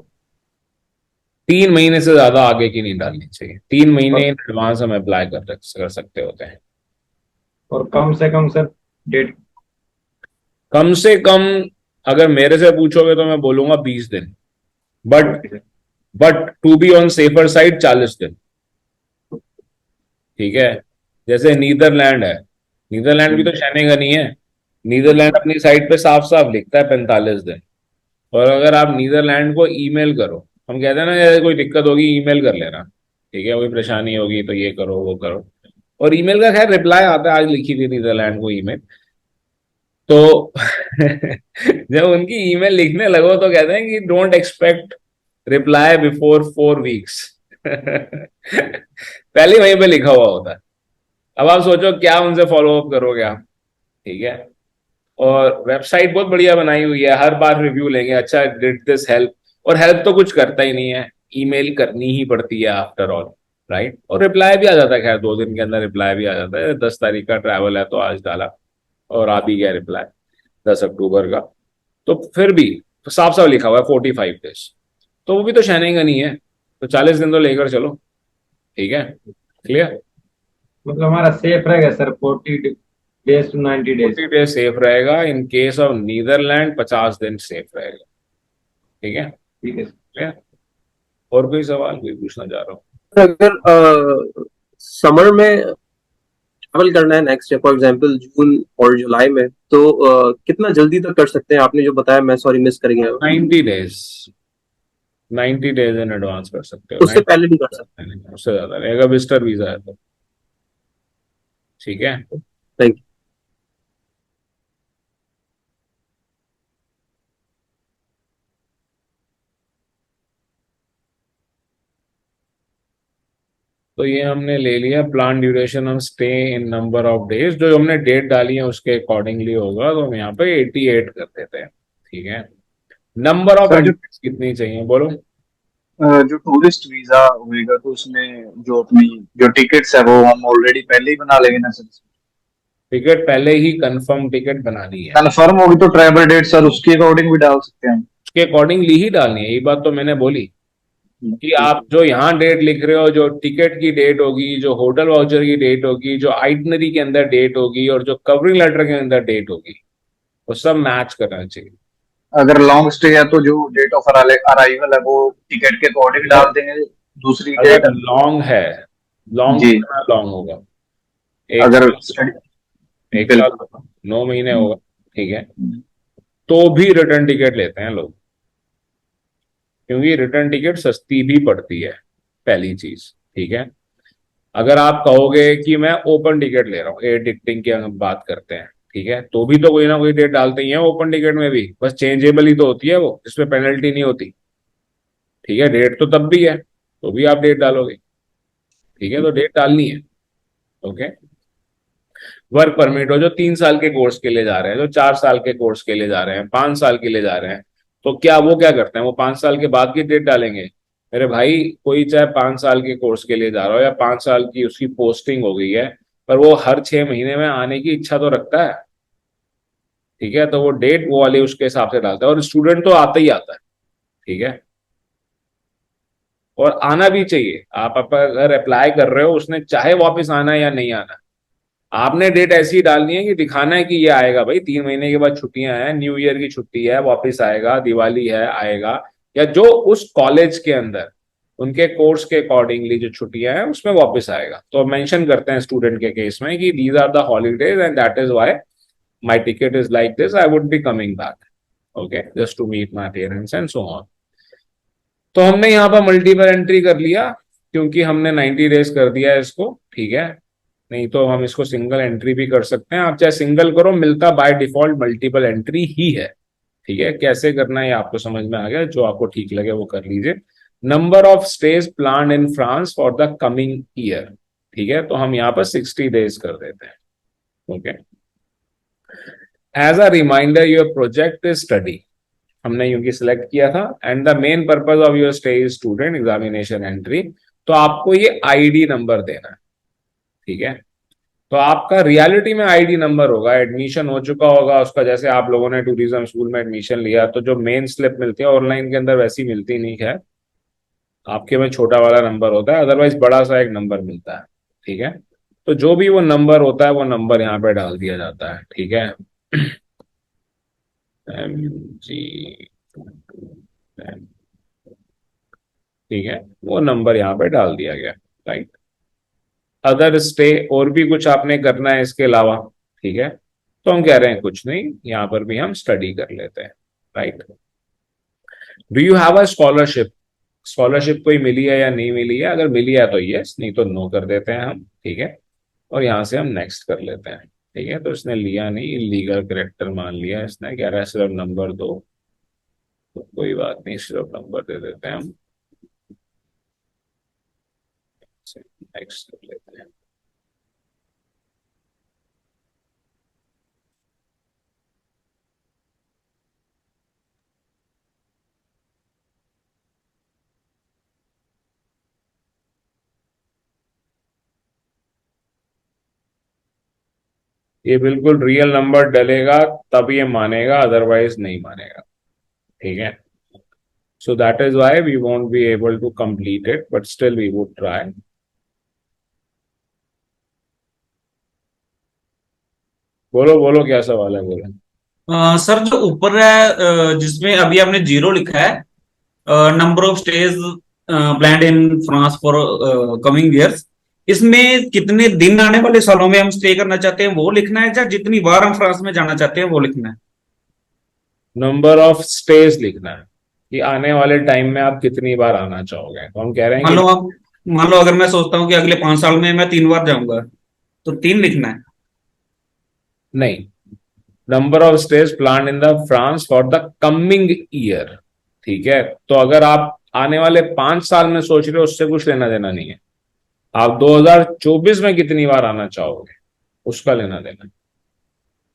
3 महीने से ज्यादा आगे की नहीं डालनी चाहिए। 3 महीने इन एडवांस हम अप्लाई कर सकते होते हैं। और कम से कम सर डेट। कम से कम अगर मेरे से पूछोगे तो मैं बोलूंगा 20 दिन, but to be on safer side 40 दिन। ठीक है। जैसे नीदरलैंड है, नीदरलैंड भी तो शैनेगन ही है। नीदरलैंड अपनी साइट पे साफ साफ लिखता है 45 दिन। और अगर आप नीदरलैंड को ईमेल करो, हम कहते हैं ना यार कोई दिक्कत होगी ईमेल कर लेना, ठीक है, कोई परेशानी होगी तो ये करो वो करो, और ईमेल का खैर रिप्लाई आता है। आज लिखी थी नीदरलैंड को ईमेल, तो जब उनकी ईमेल लिखने लगो तो कहते हैं कि don't expect reply before 4 weeks. पहले वहीं पे लिखा हुआ होता है। अब आप सोचो क्या उनसे फॉलो अप करोगे आप। ठीक है। और वेबसाइट बहुत बढ़िया बनाई हुई है, हर बार रिव्यू लेंगे, अच्छा डिड दिस हेल्प, और हेल्प तो कुछ करता ही नहीं है, ईमेल करनी ही पड़ती है आफ्टर ऑल। राइट। और रिप्लाई भी आ जाता है, खैर 2 दिन के अंदर रिप्लाई भी आ जाता है। 10 तारीख का ट्रैवल है तो आज डाला और आ भी गया रिप्लाई 10 अक्टूबर का। तो फिर भी तो साफ साफ लिखा हुआ है 45 डेज, तो वो भी तो शैनिंग नहीं है, तो 40 दिन तो लेकर चलो। ठीक है, क्लियर। मतलब हमारा सेफ रहेगा sir 40 days to 90 days. 40 days safe रहेगा। इन केस ऑफ नीदरलैंड 50 दिन सेफ रहेगा। ठीक है, ठीक है। क्लियर। और कोई सवाल कोई पूछना चाह रहा हूँ? अगर समर में ट्रैवल करना है नेक्स्ट फॉर एग्जांपल जून और जुलाई में, तो कितना जल्दी तक कर सकते हैं? आपने जो बताया मैं सॉरी मिस कर गया। 90 डेज, 90 डेज इन एडवांस कर सकते हो। उससे पहले नहीं कर सकते? उससे ज्यादा नहीं, अगर विजिटर वीजा है तो। ठीक है। Thank you. तो ये हमने ले लिया plan duration of stay in number of days, जो हमने डेट डाली है उसके अकॉर्डिंगली होगा, तो हम यहाँ पे 88 कर देते हैं। ठीक है। नंबर ऑफ सर एंट्रीज कितनी चाहिए बोलो? जो टूरिस्ट वीजा होएगा तो उसमें जो अपनी जो टिकट्स है वो हम ऑलरेडी पहले ही बना लेंगे ना सर। टिकट पहले ही कंफर्म टिकट बनानी है, कन्फर्म होगी तो ट्रैवल डेट सर उसके अकॉर्डिंग भी डाल सकते हैं हम। उसके अकॉर्डिंगली ही डालनी है। ये बात तो मैंने बोली कि आप जो यहाँ डेट लिख रहे हो, जो टिकट की डेट होगी, जो होटल वाउचर की डेट होगी, जो आइटनरी के अंदर डेट होगी, और जो कवरिंग लेटर के अंदर डेट होगी, वो सब मैच करना चाहिए। अगर लॉन्ग स्टे है तो जो डेट ऑफ अराइवल है वो टिकट के अकॉर्डिंग डाल देंगे। दूसरी डेट अगर लॉन्ग है, लॉन्ग जी कितना लॉन्ग होगा? एक अगर साल, एक साल, बिल्कुल 9 महीने होगा। ठीक है। तो भी रिटर्न टिकट लेते हैं लोग, क्योंकि रिटर्न टिकट सस्ती भी पड़ती है, पहली चीज। ठीक है। अगर आप कहोगे कि मैं ओपन टिकट ले रहा हूँ, एयर टिकटिंग की हम बात करते हैं, ठीक है, तो भी तो कोई ना कोई डेट डालते ही है ओपन टिकट में भी, बस चेंजेबल ही तो होती है वो, जिसमें पेनल्टी नहीं होती। ठीक है। डेट तो तब भी है, तो भी आप डेट डालोगे। ठीक है, तो डेट डालनी है। ओके। वर्क परमिट हो, जो 3 साल के कोर्स के लिए जा रहे हैं, जो 4 साल के कोर्स के लिए जा रहे हैं, 5 साल के लिए जा रहे हैं, तो क्या वो क्या करते हैं, वो 5 साल के बाद की डेट डालेंगे? मेरे भाई, कोई चाहे 5 साल के कोर्स के लिए जा रहा हो या 5 साल की उसकी पोस्टिंग हो गई है, पर वो हर 6 महीने में आने की इच्छा तो रखता है। ठीक है। तो वो डेट वो वाली उसके हिसाब से डालता है, और स्टूडेंट तो आता ही आता है। ठीक है। और आना भी चाहिए। आप अगर अप्लाई कर रहे हो, उसने चाहे वापस आना है या नहीं आना, आपने डेट ऐसी डालनी है कि दिखाना है कि ये आएगा भाई, 3 महीने के बाद छुट्टियां हैं, न्यू ईयर की छुट्टी है, वापस आएगा, दिवाली है आएगा, या जो उस कॉलेज के अंदर उनके कोर्स के अकॉर्डिंगली जो छुट्टियां हैं उसमें वापस आएगा। तो मेंशन करते हैं स्टूडेंट के केस में कि these are the holidays and that is why my ticket is like this, I would be coming back, okay, just to meet my parents and so on. तो हमने यहाँ पर मल्टीपल एंट्री कर लिया, क्योंकि हमने 90 डेज कर दिया है इसको। ठीक है। नहीं तो हम इसको सिंगल एंट्री भी कर सकते हैं, आप चाहे सिंगल करो, मिलता बाय डिफॉल्ट मल्टीपल एंट्री ही है। ठीक है, कैसे करना है ये आपको समझ में आ गया, जो आपको ठीक लगे वो कर लीजिए। Number of stage plan in France for the coming year, ठीक है, तो हम यहाँ पर 60 डेज कर देते हैं। Okay, as a reminder your project is study, हमने यूं सिलेक्ट किया था, and the main purpose of your stay is student examination entry, तो आपको ये आईडी नंबर देना है। ठीक है, तो आपका रियलिटी में आईडी नंबर होगा, एडमिशन हो चुका होगा उसका, जैसे आप लोगों ने टूरिज्म स्कूल में एडमिशन लिया तो जो मेन स्लिप मिलती है ऑनलाइन के अंदर वैसी मिलती नहीं है, आपके में छोटा वाला नंबर होता है, अदरवाइज बड़ा सा एक नंबर मिलता है। ठीक है, तो जो भी वो नंबर होता है वो नंबर यहाँ पे डाल दिया जाता है। ठीक है, MG, ठीक है, वो नंबर यहाँ पे डाल दिया गया। राइट, अदर स्टे और भी कुछ आपने करना है इसके अलावा, ठीक है, तो हम कह रहे हैं कुछ नहीं, यहाँ पर भी हम स्टडी कर लेते हैं। Right, do you have a scholarship, scholarship कोई मिली है या नहीं मिली है, अगर मिली है तो यस, नहीं तो नो कर देते हैं हम। ठीक है, और यहाँ से हम नेक्स्ट कर लेते हैं। ठीक है, तो इसने लिया नहीं, इलीगल करेक्टर मान लिया इसने, कह रहा है सिर्फ नंबर दो, तो कोई बात नहीं, सिर्फ नंबर दे देते हैं हम, नेक्स्ट कर लेते हैं। ये बिल्कुल रियल नंबर डलेगा तब ये मानेगा, अदरवाइज नहीं मानेगा। ठीक है, so that is why we won't be able to complete it, but still we would try. बोलो बोलो क्या सवाल है, बोलो। सर जो ऊपर है जिसमें अभी आपने 0 लिखा है, number of stage planned in France for coming years, इसमें कितने दिन आने वाले सालों में हम स्टे करना चाहते हैं वो लिखना है, या जितनी बार हम फ्रांस में जाना चाहते हैं वो लिखना है? नंबर ऑफ स्टेज लिखना है कि आने वाले टाइम में आप कितनी बार आना चाहोगे, तो हम कह रहे हैं मान लो अगर मैं सोचता हूँ कि अगले 5 साल में मैं 3 बार जाऊंगा, तो 3 लिखना है? नहीं, number of stage plan in the France for the coming year. ठीक है, तो अगर आप आने वाले 5 साल में सोच रहे हो उससे कुछ लेना देना नहीं है, आप 2024 में कितनी बार आना चाहोगे उसका लेना देना।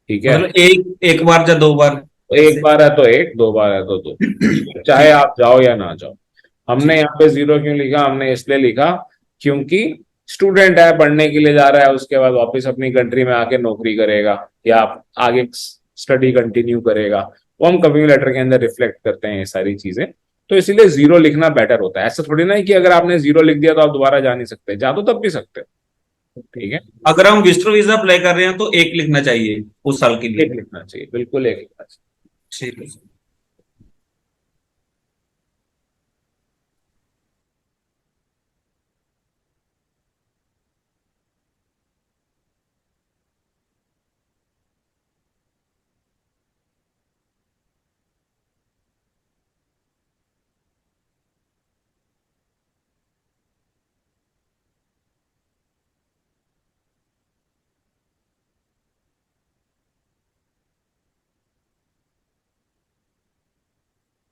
ठीक है, मतलब एक बार या 2 बार? एक बार है तो एक, 2 बार है तो 2, चाहे आप जाओ या ना जाओ। हमने यहाँ पे 0 क्यों लिखा, हमने इसलिए लिखा क्योंकि स्टूडेंट है, पढ़ने के लिए जा रहा है, उसके बाद वापस अपनी कंट्री में आके नौकरी करेगा या आगे स्टडी कंटिन्यू करेगा, वो हम कमिंग लेटर के अंदर रिफ्लेक्ट करते हैं ये सारी चीजें, तो इसीलिए 0 लिखना बेटर होता है। ऐसा थोड़ी ना है कि अगर आपने 0 लिख दिया तो आप दोबारा जा नहीं सकते, जा तो तब भी सकते। ठीक है, अगर हम विजिटर वीजा अप्लाई कर रहे हैं तो 1 लिखना चाहिए उस साल के लिए? 1 लिखना चाहिए, बिल्कुल 1 लिखना चाहिए। ठीक है।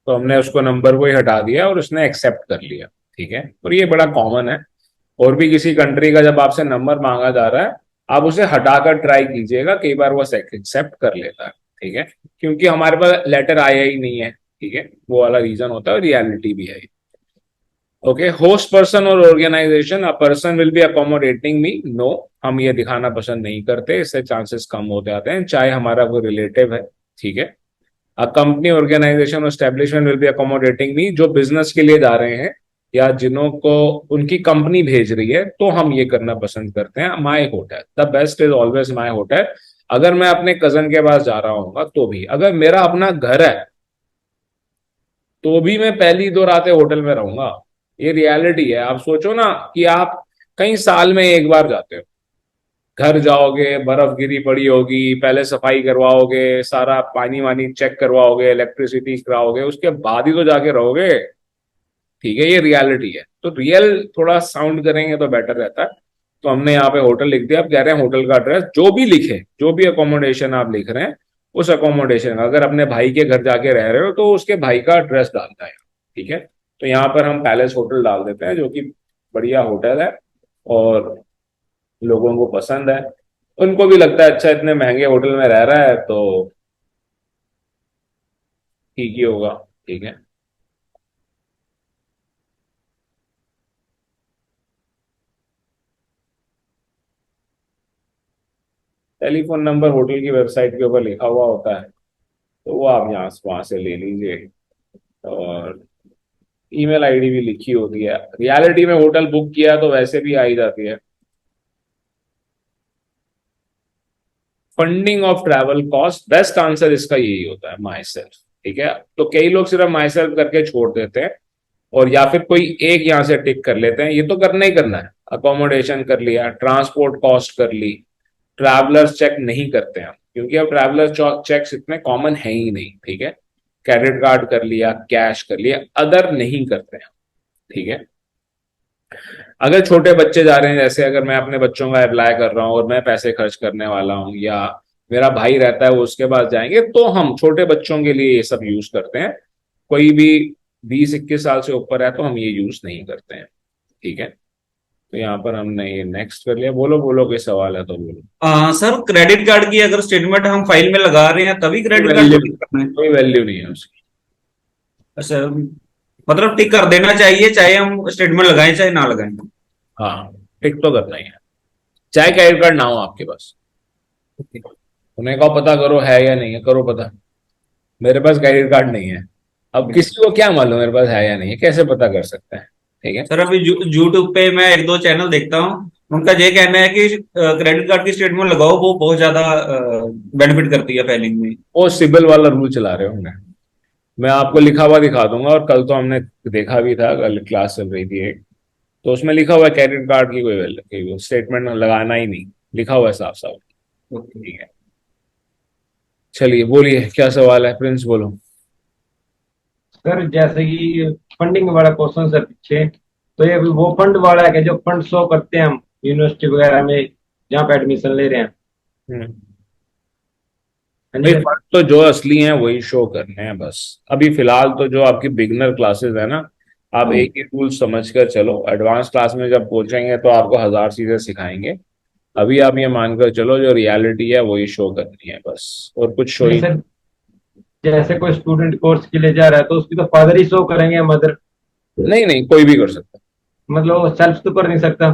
तो हमने उसको नंबर को ही हटा दिया और उसने एक्सेप्ट कर लिया। ठीक है, और ये बड़ा कॉमन है, और भी किसी कंट्री का जब आपसे नंबर मांगा जा रहा है आप उसे हटाकर ट्राई कीजिएगा, कई बार वो एक्सेप्ट कर लेता है। ठीक है, क्योंकि हमारे पास लेटर आया ही नहीं है। ठीक है, वो वाला रीजन होता है, रियलिटी भी है। Okay, host person or organisation, a person will be accommodating me, no, हम ये दिखाना पसंद नहीं करते, इससे चांसेस कम होते आते हैं, चाहे हमारा कोई रिलेटिव है। ठीक है, a company organisation establishment will be accommodating me, जो बिजनेस के लिए जा रहे हैं या जिन्हों को उनकी कंपनी भेज रही है, तो हम ये करना पसंद करते हैं। माई hotel, the best is always my hotel. अगर मैं अपने कजन के पास जा रहा हूँ तो भी, अगर मेरा अपना घर है तो भी मैं पहली 2 रातें होटल में रहूंगा। ये रियलिटी है। आप सोचो ना कि आप कई साल में 1 बार जाते हो, घर जाओगे, बर्फ गिरी पड़ी होगी, पहले सफाई करवाओगे, सारा पानी वानी चेक करवाओगे, इलेक्ट्रिसिटी कराओगे, उसके बाद ही तो जाके रहोगे। ठीक है, ये रियलिटी है, तो रियल थोड़ा साउंड करेंगे तो बेटर रहता है। तो हमने यहाँ पे होटल लिख दिया। आप कह रहे हैं होटल का एड्रेस जो भी लिखे, जो भी अकोमोडेशन आप लिख रहे हैं उस अकोमोडेशन, अगर अपने भाई के घर जाके रह रहे हो तो उसके भाई का एड्रेस डालना है, ठीक है। तो यहाँ पर हम पैलेस होटल डाल देते हैं, जो कि बढ़िया होटल है और लोगों को पसंद है। उनको भी लगता है अच्छा इतने महंगे होटल में रह रहा है तो ठीक ही होगा, ठीक है। टेलीफोन नंबर होटल की वेबसाइट के ऊपर लिखा हुआ होता है, तो वो आप यहाँ वहां से ले लीजिए। और ईमेल आईडी भी लिखी होती है। रियलिटी में होटल बुक किया तो वैसे भी आ ही जाती है। Funding of travel cost, best answer इसका यही होता है, माई सेल्फ, ठीक है। तो कई लोग सिर्फ माई सेल्फ करके छोड़ देते हैं, और या फिर कोई एक यहां से टिक कर लेते हैं। ये तो करना ही करना है, अकोमोडेशन कर लिया, ट्रांसपोर्ट कॉस्ट कर ली, ट्रैवलर्स चेक नहीं करते हैं क्योंकि अब ट्रैवलर्स चेक्स इतने कॉमन है ही नहीं, ठीक है। क्रेडिट कार्ड कर लिया, कैश कर लिया, अदर नहीं करते हैं, ठीक है। अगर छोटे बच्चे जा रहे हैं, जैसे अगर मैं अपने बच्चों का अप्लाई कर रहा हूँ और मैं पैसे खर्च करने वाला हूँ, या मेरा भाई रहता है वो उसके पास जाएंगे, तो हम छोटे बच्चों के लिए ये सब यूज करते हैं। कोई भी 20-21 साल से ऊपर है तो हम ये यूज नहीं करते हैं, ठीक है। तो यहाँ पर हमने ये नेक्स्ट कर लिया। बोलो बोलो, कोई सवाल है तो बोलो। सर क्रेडिट कार्ड की अगर स्टेटमेंट हम फाइल में लगा रहे हैं तभी क्रेडिट कार्ड को टिक करना है? कोई वैल्यू नहीं है उसकी। अच्छा, मतलब टिक कर देना चाहिए चाहे हम स्टेटमेंट लगाएं चाहे ना लगाएं? हाँ, टिक तो करना ही है, चाहे क्रेडिट कार्ड ना हो आपके पास। उन्हें कहो पता करो है या नहीं है, करो पता। मेरे पास क्रेडिट कार्ड नहीं है, अब किसी को क्या मालूम मेरे पास है या नहीं है, कैसे पता कर सकते हैं, ठीक है। सर अभी यूट्यूब पे मैं 1-2 चैनल देखता हूँ, उनका ये कहना है कि क्रेडिट कार्ड की स्टेटमेंट लगाओ, वो बहुत ज्यादा बेनिफिट करती है फाइलिंग में। वो सिबिल वाला रूल चला रहे होंगे। मैं आपको लिखा हुआ दिखा दूंगा, और कल तो हमने देखा भी था, कल क्लास चल रही थी एक, तो उसमें लिखा हुआ है क्रेडिट कार्ड की कोई स्टेटमेंट लगाना ही नहीं, लिखा हुआ है साफ साफ, ठीक है। चलिए बोलिए, क्या सवाल है प्रिंस, बोलो। सर जैसे कि फंडिंग वाला क्वेश्चन सर पीछे, तो ये वो फंड वाला है कि जो फंड शो करते हैं हम यूनिवर्सिटी वगैरह में जहाँ पे एडमिशन ले रहे हैं? भाई फंड तो जो असली हैं वही शो करने हैं बस। अभी फिलहाल तो जो आपकी बिगनर क्लासेस है ना, आप एक ही रूल समझ कर चलो। एडवांस क्लास में जब पहुंचेंगे तो आपको 1000 चीजें सिखाएंगे। अभी आप ये मानकर चलो जो रियलिटी है वही शो करनी है बस, और कुछ शो ही। सर जैसे कोई स्टूडेंट कोर्स के लिए जा रहा है तो उसकी तो फादर ही शो करेंगे, मदर? नहीं नहीं, कोई भी कर सकता है। मतलब वो सेल्फ तो कर नहीं सकता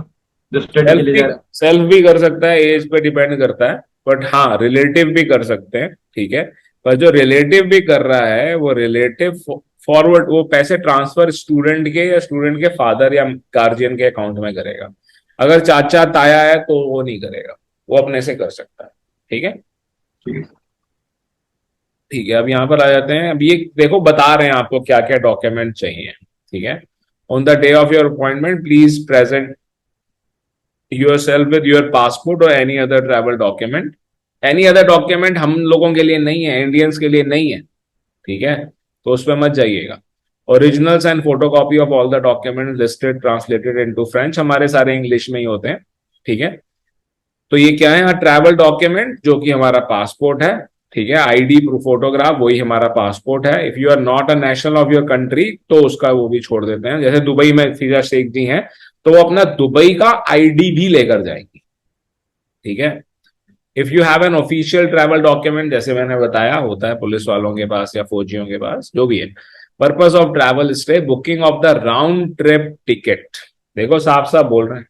जो स्टडी के लिए जा रहा है? सेल्फ भी कर सकता है, एज पे डिपेंड करता है, बट हाँ रिलेटिव भी कर सकते हैं, ठीक है। पर जो रिलेटिव भी कर रहा है वो रिलेटिव फॉरवर्ड, वो पैसे ट्रांसफर स्टूडेंट के या स्टूडेंट के फादर या गार्जियन के अकाउंट में करेगा। अगर चाचा ताया है तो वो नहीं करेगा, वो अपने से कर सकता है, ठीक है। ठीक है, अब यहाँ पर आ जाते हैं। अब ये देखो बता रहे हैं आपको क्या क्या डॉक्यूमेंट चाहिए, ठीक है। On the day of your appointment please present yourself with your passport or any other travel document. Any other document हम लोगों के लिए नहीं है, इंडियंस के लिए नहीं है, ठीक है, तो उस पर मत जाइएगा। Originals and photocopy of all the document listed translated into French, हमारे सारे इंग्लिश में ही होते हैं, ठीक है। तो ये क्या है, ट्रैवल डॉक्यूमेंट जो कि हमारा पासपोर्ट है, ठीक है। आईडी फोटोग्राफ वही हमारा पासपोर्ट है। If you are not a national of your country तो उसका वो भी छोड़ देते हैं। जैसे दुबई में फिजा शेख जी हैं तो वो अपना दुबई का आईडी भी लेकर जाएंगी, ठीक है। If you have an official travel document, जैसे मैंने बताया होता है पुलिस वालों के पास या फौजियों के पास, जो भी है। Purpose of travel stay, booking of the round trip ticket, देखो साफ साफ बोल रहे हैं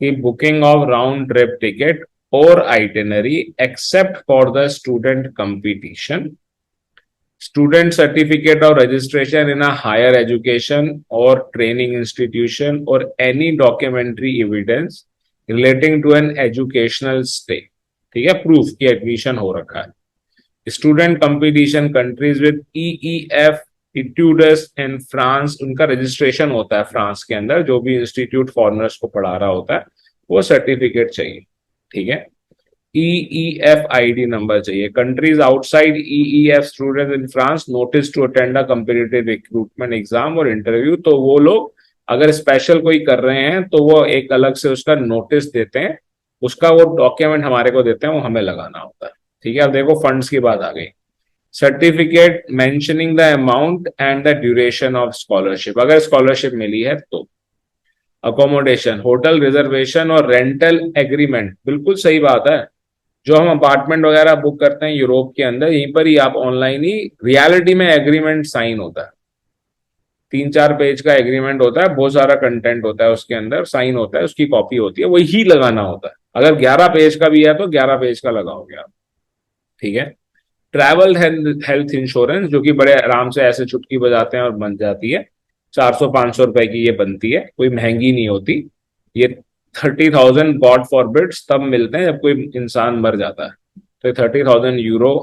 कि booking of round trip ticket और itinerary except for the student competition, student certificate of registration in a higher education or training institution, or any documentary evidence relating to an educational stay, ठीक है, proof की admission हो रखा है। Student competition countries with EEF एट्यूडस in France, उनका registration होता है फ्रांस के अंदर, जो भी इंस्टीट्यूट फॉरनर्स को पढ़ा रहा होता है वो सर्टिफिकेट चाहिए, ठीक है। EEF ID नंबर चाहिए। Countries outside EEF student in France notice to attend a competitive recruitment exam or interview, तो वो लोग अगर स्पेशल कोई कर रहे हैं तो वो एक अलग से उसका नोटिस देते हैं, उसका वो डॉक्यूमेंट हमारे को देते हैं, वो हमें लगाना होता है, ठीक है, अब देखो फंड्स की बात आ गई। Certificate mentioning the amount and the duration of scholarship, अगर स्कॉलरशिप मिली है तो। अकोमोडेशन, होटल रिजर्वेशन और रेंटल एग्रीमेंट, बिल्कुल सही बात है। जो हम अपार्टमेंट वगैरह बुक करते हैं यूरोप के अंदर, यहीं पर ही आप ऑनलाइन ही रियलिटी में एग्रीमेंट साइन होता है। 3-4 पेज का एग्रीमेंट होता है, बहुत सारा कंटेंट होता है उसके अंदर, साइन होता है, उसकी कॉपी होती है, वही लगाना होता है। अगर 11 पेज का भी है तो 11 पेज का लगाओगे आप। ठीक है। ट्रैवल हेल्थ इंश्योरेंस, जो कि बड़े आराम से ऐसे चुटकी बजाते हैं और बन जाती है। 400-500 रुपए की ये बनती है, कोई महंगी नहीं होती। ये 30,000 गॉड फॉरबिड्स तब मिलते हैं जब कोई इंसान मर जाता है। तो 30,000 यूरो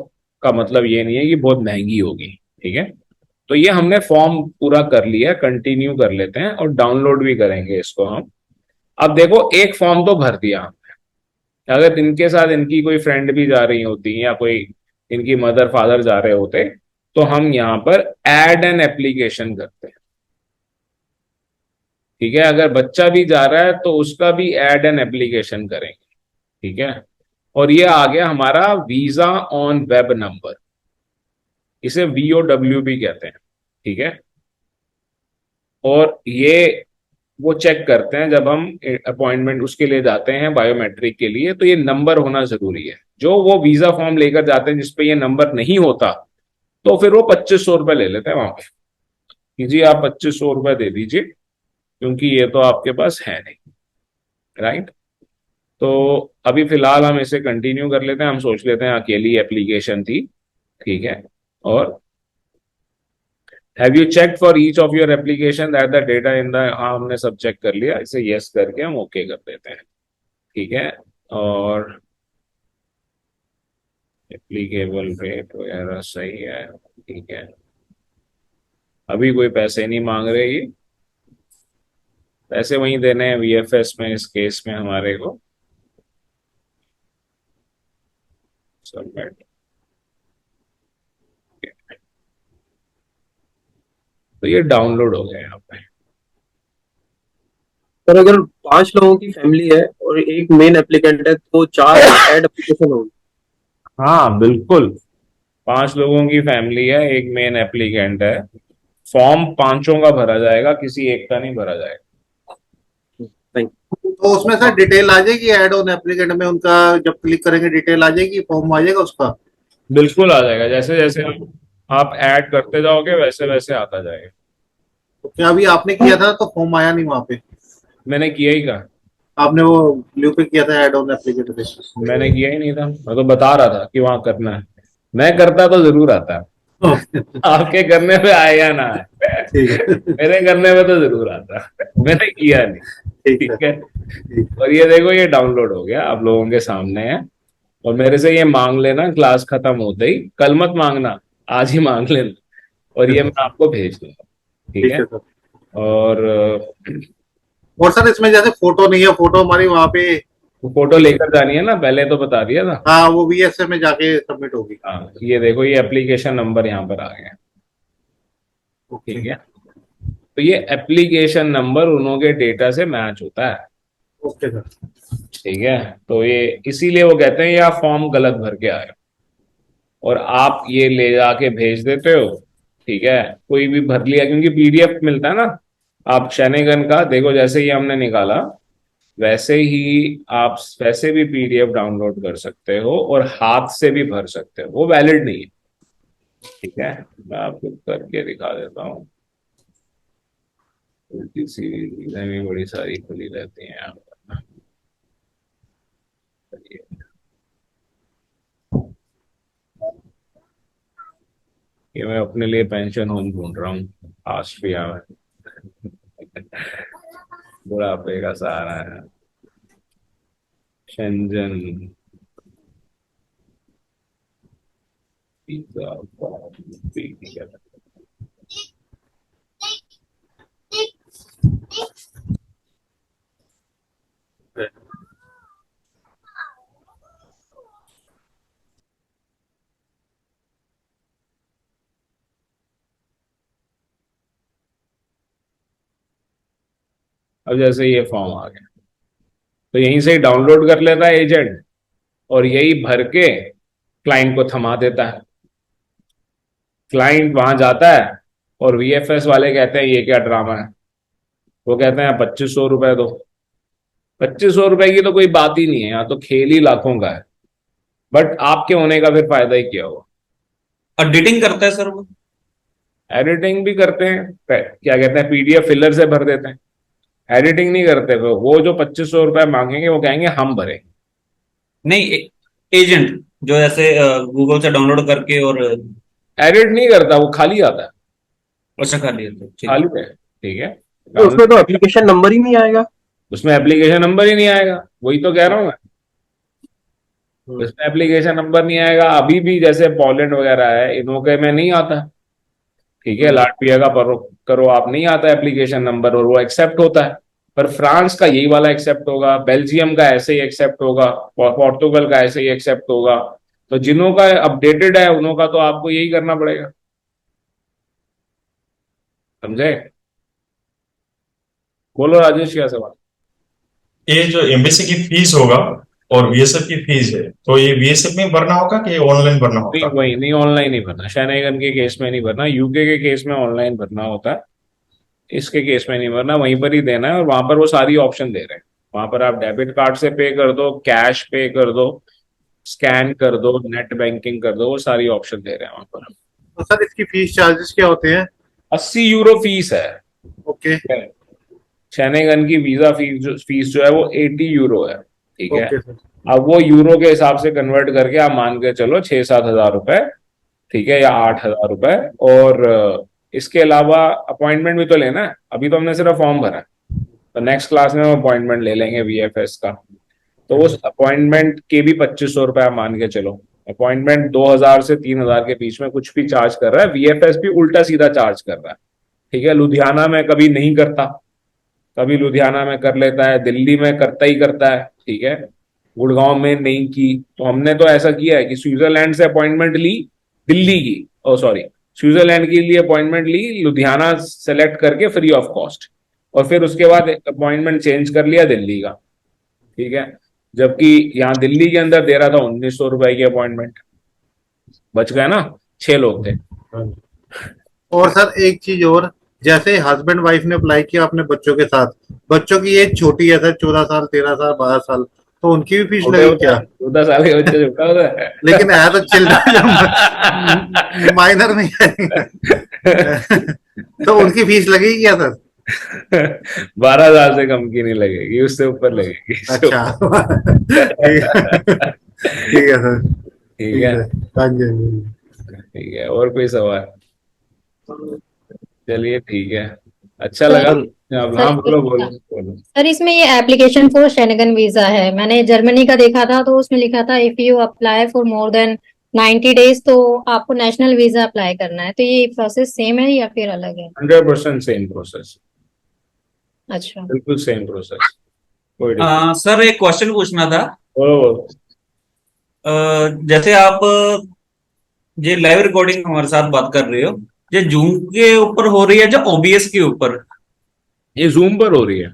का मतलब ये नहीं है कि बहुत महंगी होगी। ठीक है। तो ये हमने फॉर्म पूरा कर लिया, कंटिन्यू कर लेते हैं और डाउनलोड भी करेंगे इसको हम। अब देखो एक फॉर्म तो भर दिया हमने, अगर इनके साथ इनकी कोई फ्रेंड भी जा रही होती या कोई इनकी मदर फादर जा रहे होते तो हम यहाँ पर ऐड एन एप्लीकेशन करते हैं। ठीक है, अगर बच्चा भी जा रहा है तो उसका भी ऐड एन एप्लीकेशन करेंगे। ठीक है। और ये आ गया हमारा वीजा ऑन वेब नंबर, इसे VOW भी कहते हैं। ठीक है। और ये वो चेक करते हैं जब हम अपॉइंटमेंट उसके लिए जाते हैं बायोमेट्रिक के लिए, तो ये नंबर होना जरूरी है। जो वो वीजा फॉर्म लेकर जाते हैं जिसपे ये नंबर नहीं होता, तो फिर वो 2500 रुपए ले लेते हैं वहां पे कि जी आप 2500 रुपए दे दीजिए, क्योंकि ये तो आपके पास है नहीं। राइट। तो अभी फिलहाल हम इसे कंटिन्यू कर लेते हैं, हम सोच लेते हैं अकेली एप्लीकेशन थी। ठीक है। और have you check for each of your application that the data in the, हाँ हमने सब चेक कर लिया, इसे यस करके हम ओके कर देते हैं। ठीक है। और एप्लीकेबल रेट वगैरह सही है। ठीक है। अभी कोई पैसे नहीं मांग रहे, ये पैसे वहीं देने हैं VFS में, इस केस में हमारे को। सबमिट। तो ये डाउनलोड हो गया यहाँ पे। पर अगर 5 लोगों की फैमिली है और एक मेन एप्लीकेंट है तो 4 ऐड एप्लीकेशन होंगे। हाँ बिल्कुल, 5 लोगों की फैमिली है, एक मेन एप्लीकेंट है, फॉर्म पांचों का भरा जाएगा, किसी एक का नहीं भरा जाएगा। तो उसमें सर डिटेल आ जाएगी ऐड ऑन एप्लीकेंट में, उनका जब क्लिक करेंगे डिटेल आ जाएगी, फॉर्म आ जाएगा उसका। बिल्कुल आ जाएगा, जैसे जैसे आप ऐड करते जाओगे वैसे वैसे आता जाएगा। तो क्या अभी आपने किया था तो फॉर्म आया नहीं वहां पे? मैंने किया ही कहा, आपने वो ब्लू पे किया था ऐड ऑन एप्लीकेंट पे? मैंने किया ही नहीं था, मैं तो बता रहा था कि वहां करना है। मैं करता तो जरूर आता, आपके करने पे आए या ना आए, ठीक है, मेरे करने पे तो जरूर आता। मैंने किया नहीं। ठीक ठीक है। और ये देखो ये डाउनलोड हो गया, आप लोगों के सामने है। और मेरे से ये मांग लेना क्लास खत्म होते ही, कल मत मांगना, आज ही मांग लेना, और ये मैं आपको भेज दूंगा। ठीक है। है सर। और और सर इसमें जैसे फोटो नहीं है, फोटो हमारी वहाँ पे, वो फोटो लेकर जानी है ना, पहले तो बता दिया था। हाँ वो VSA में जाके सबमिट होगी। हाँ ये देखो ये एप्लीकेशन नंबर यहाँ पर आ गया। ओके। ठीक है। तो ये एप्लीकेशन नंबर उन्हों के डेटा से मैच होता है। Okay sir. ठीक है। तो ये इसीलिए वो कहते हैं ये आप फॉर्म गलत भर के आए हो और आप ये ले जाके भेज देते हो। ठीक है। कोई भी भर लिया, क्योंकि PDF मिलता है ना, आप शैनेगन का देखो, जैसे ही हमने निकाला वैसे ही आप वैसे भी PDF डाउनलोड कर सकते हो और हाथ से भी भर सकते हो, वो वैलिड नहीं है। ठीक है। मैं आपको करके दिखा देता हूँ। उल्टी सीधी चीजें भी बड़ी सारी खुली रहती हैं यहाँ पर। ये मैं अपने लिए पेंशन होम ढूंढ रहा हूँ ऑस्ट्रिया में। बुढ़ापे का सहारा है। शेंजन पिज्जा अब जैसे ये फॉर्म आ गया तो यहीं से ही डाउनलोड कर लेता है एजेंट, और यही भर के क्लाइंट को थमा देता है। क्लाइंट वहां जाता है और वीएफएस वाले कहते हैं ये क्या ड्रामा है। वो कहते हैं 2500 रुपए दो। 2500 रुपए की तो कोई बात ही नहीं है, यहाँ तो खेल ही लाखों का है। बट आपके होने का फिर फायदा ही क्या हुआ। एडिटिंग करता है सर वो। एडिटिंग भी करते हैं, क्या कहते हैं, पीडीएफ फिलर से भर देते हैं। एडिटिंग नहीं करते वो जो 2500 रुपए मांगेंगे वो कहेंगे हम भरेंगे। नहीं, एजेंट जो ऐसे गूगल से डाउनलोड करके और एडिट नहीं करता, वो खाली आता है। अच्छा कर लिया तो ठीक है। खाली है, ठीक है। तो उसमें तो एप्लीकेशन नंबर ही नहीं आएगा। उसमें एप्लीकेशन नंबर ही नहीं आएगा, वही तो कह रहा हूँ मैं। उसमें एप्लीकेशन नंबर नहीं आएगा। अभी भी जैसे पोलैंड वगैरह है, इनोके में नहीं आता, ठीक है। लाटविया का करो आप, नहीं आता एप्लीकेशन नंबर और वो एक्सेप्ट होता है। पर फ्रांस का यही वाला एक्सेप्ट होगा, बेल्जियम का ऐसे ही एक्सेप्ट होगा, पोर्तुगल का ऐसे ही एक्सेप्ट होगा। तो जिन्हों का अपडेटेड है उन्हों का तो आपको यही करना पड़ेगा, समझे। बोलो राजेश, क्या सवाल। ये जो एमबीसी की फीस होगा और बीएसएफ की फीस है, तो ये बीएसएफ में भरना होगा कि ऑनलाइन भरना नहीं, होगा? वही नहीं, ऑनलाइन नहीं भरना। शैनेगन के केस में नहीं भरना, यूके के केस में ऑनलाइन भरना होता है। इसके केस में नहीं भरना, वहीं पर ही देना है। और वहां पर वो सारी ऑप्शन दे रहे हैं। वहां पर आप डेबिट कार्ड से पे कर दो, कैश पे कर दो, स्कैन कर दो, नेट बैंकिंग कर दो, वो सारी ऑप्शन दे रहे हैं वहां पर। तो सर इसकी फीस चार्जेस क्या होते हैं? 80 यूरो फीस है। ओके शैनेगन की वीजा फीस जो है वो 80 यूरो है, ठीक है। Okay sir. अब वो यूरो के हिसाब से कन्वर्ट करके आप मान के चलो 6-7 हजार रुपए, ठीक है, या 8 हजार रुपए। और इसके अलावा अपॉइंटमेंट भी तो लेना है। अभी तो हमने सिर्फ फॉर्म भरा है, तो नेक्स्ट क्लास में हम अपॉइंटमेंट ले लेंगे वीएफएस का। तो उस अपॉइंटमेंट के भी 2500 रुपए आप मान के चलो। अपॉइंटमेंट 2000 से 3000 के बीच में कुछ भी चार्ज कर रहा है। वीएफएस भी उल्टा सीधा चार्ज कर रहा है, ठीक है। लुधियाना में कभी नहीं करता, कभी लुधियाना में कर लेता है, दिल्ली में करता ही करता है, ठीक है। गुड़गांव में नहीं की। तो हमने तो ऐसा किया है कि स्विट्जरलैंड से अपॉइंटमेंट ली दिल्ली की, ओ सॉरी, स्विट्जरलैंड के लिए अपॉइंटमेंट ली, लुधियाना सेलेक्ट करके फ्री ऑफ कॉस्ट, और फिर उसके बाद अपॉइंटमेंट चेंज कर लिया दिल्ली का, ठीक है। जबकि यहाँ दिल्ली के अंदर दे रहा था 1900 रुपए की अपॉइंटमेंट। बच गए ना, 6 लोग थे। और सर एक चीज और, जैसे हस्बैंड वाइफ ने अप्लाई किया अपने बच्चों के साथ, बच्चों की एज छोटी है सर, 14 साल 13 साल 12 साल, तो उनकी भी फीस लगेगी क्या? 14 साल के बच्चे छोटा होता है। लेकिन है तो चिल्ड्रन, माइनर नहीं है। तो उनकी फीस लगेगी क्या सर? 12 साल से कम की नहीं लगेगी, उससे ऊपर लगेगी। अच्छा ठीक है सर, ठीक है, हाँ जी हाँ जी। ठीक है। और कोई सवाल? चलिए ठीक है, अच्छा लगा। अब हाँ, बोलो बोलो बोलो। सर इसमें ये एप्लीकेशन फॉर शेंगन वीजा है, मैंने जर्मनी का देखा था, तो उसमें लिखा था if you apply for more than 90 days तो आपको नेशनल वीजा अप्लाई करना है। तो ये प्रोसेस सेम है या फिर अलग है? 100% सेम प्रोसेस, अच्छा, बिल्कुल सेम प्रोसेस, कोई difference सर एक क्वेश्चन पूछना था। नहीं। बोलो बोलो। जैसे आप ये लाइव रिकॉर्डिंग हमारे साथ बात कर रहे हो, ये जूम के ऊपर हो रही है जो ओबीएस के ऊपर? ये जूम पर हो रही है,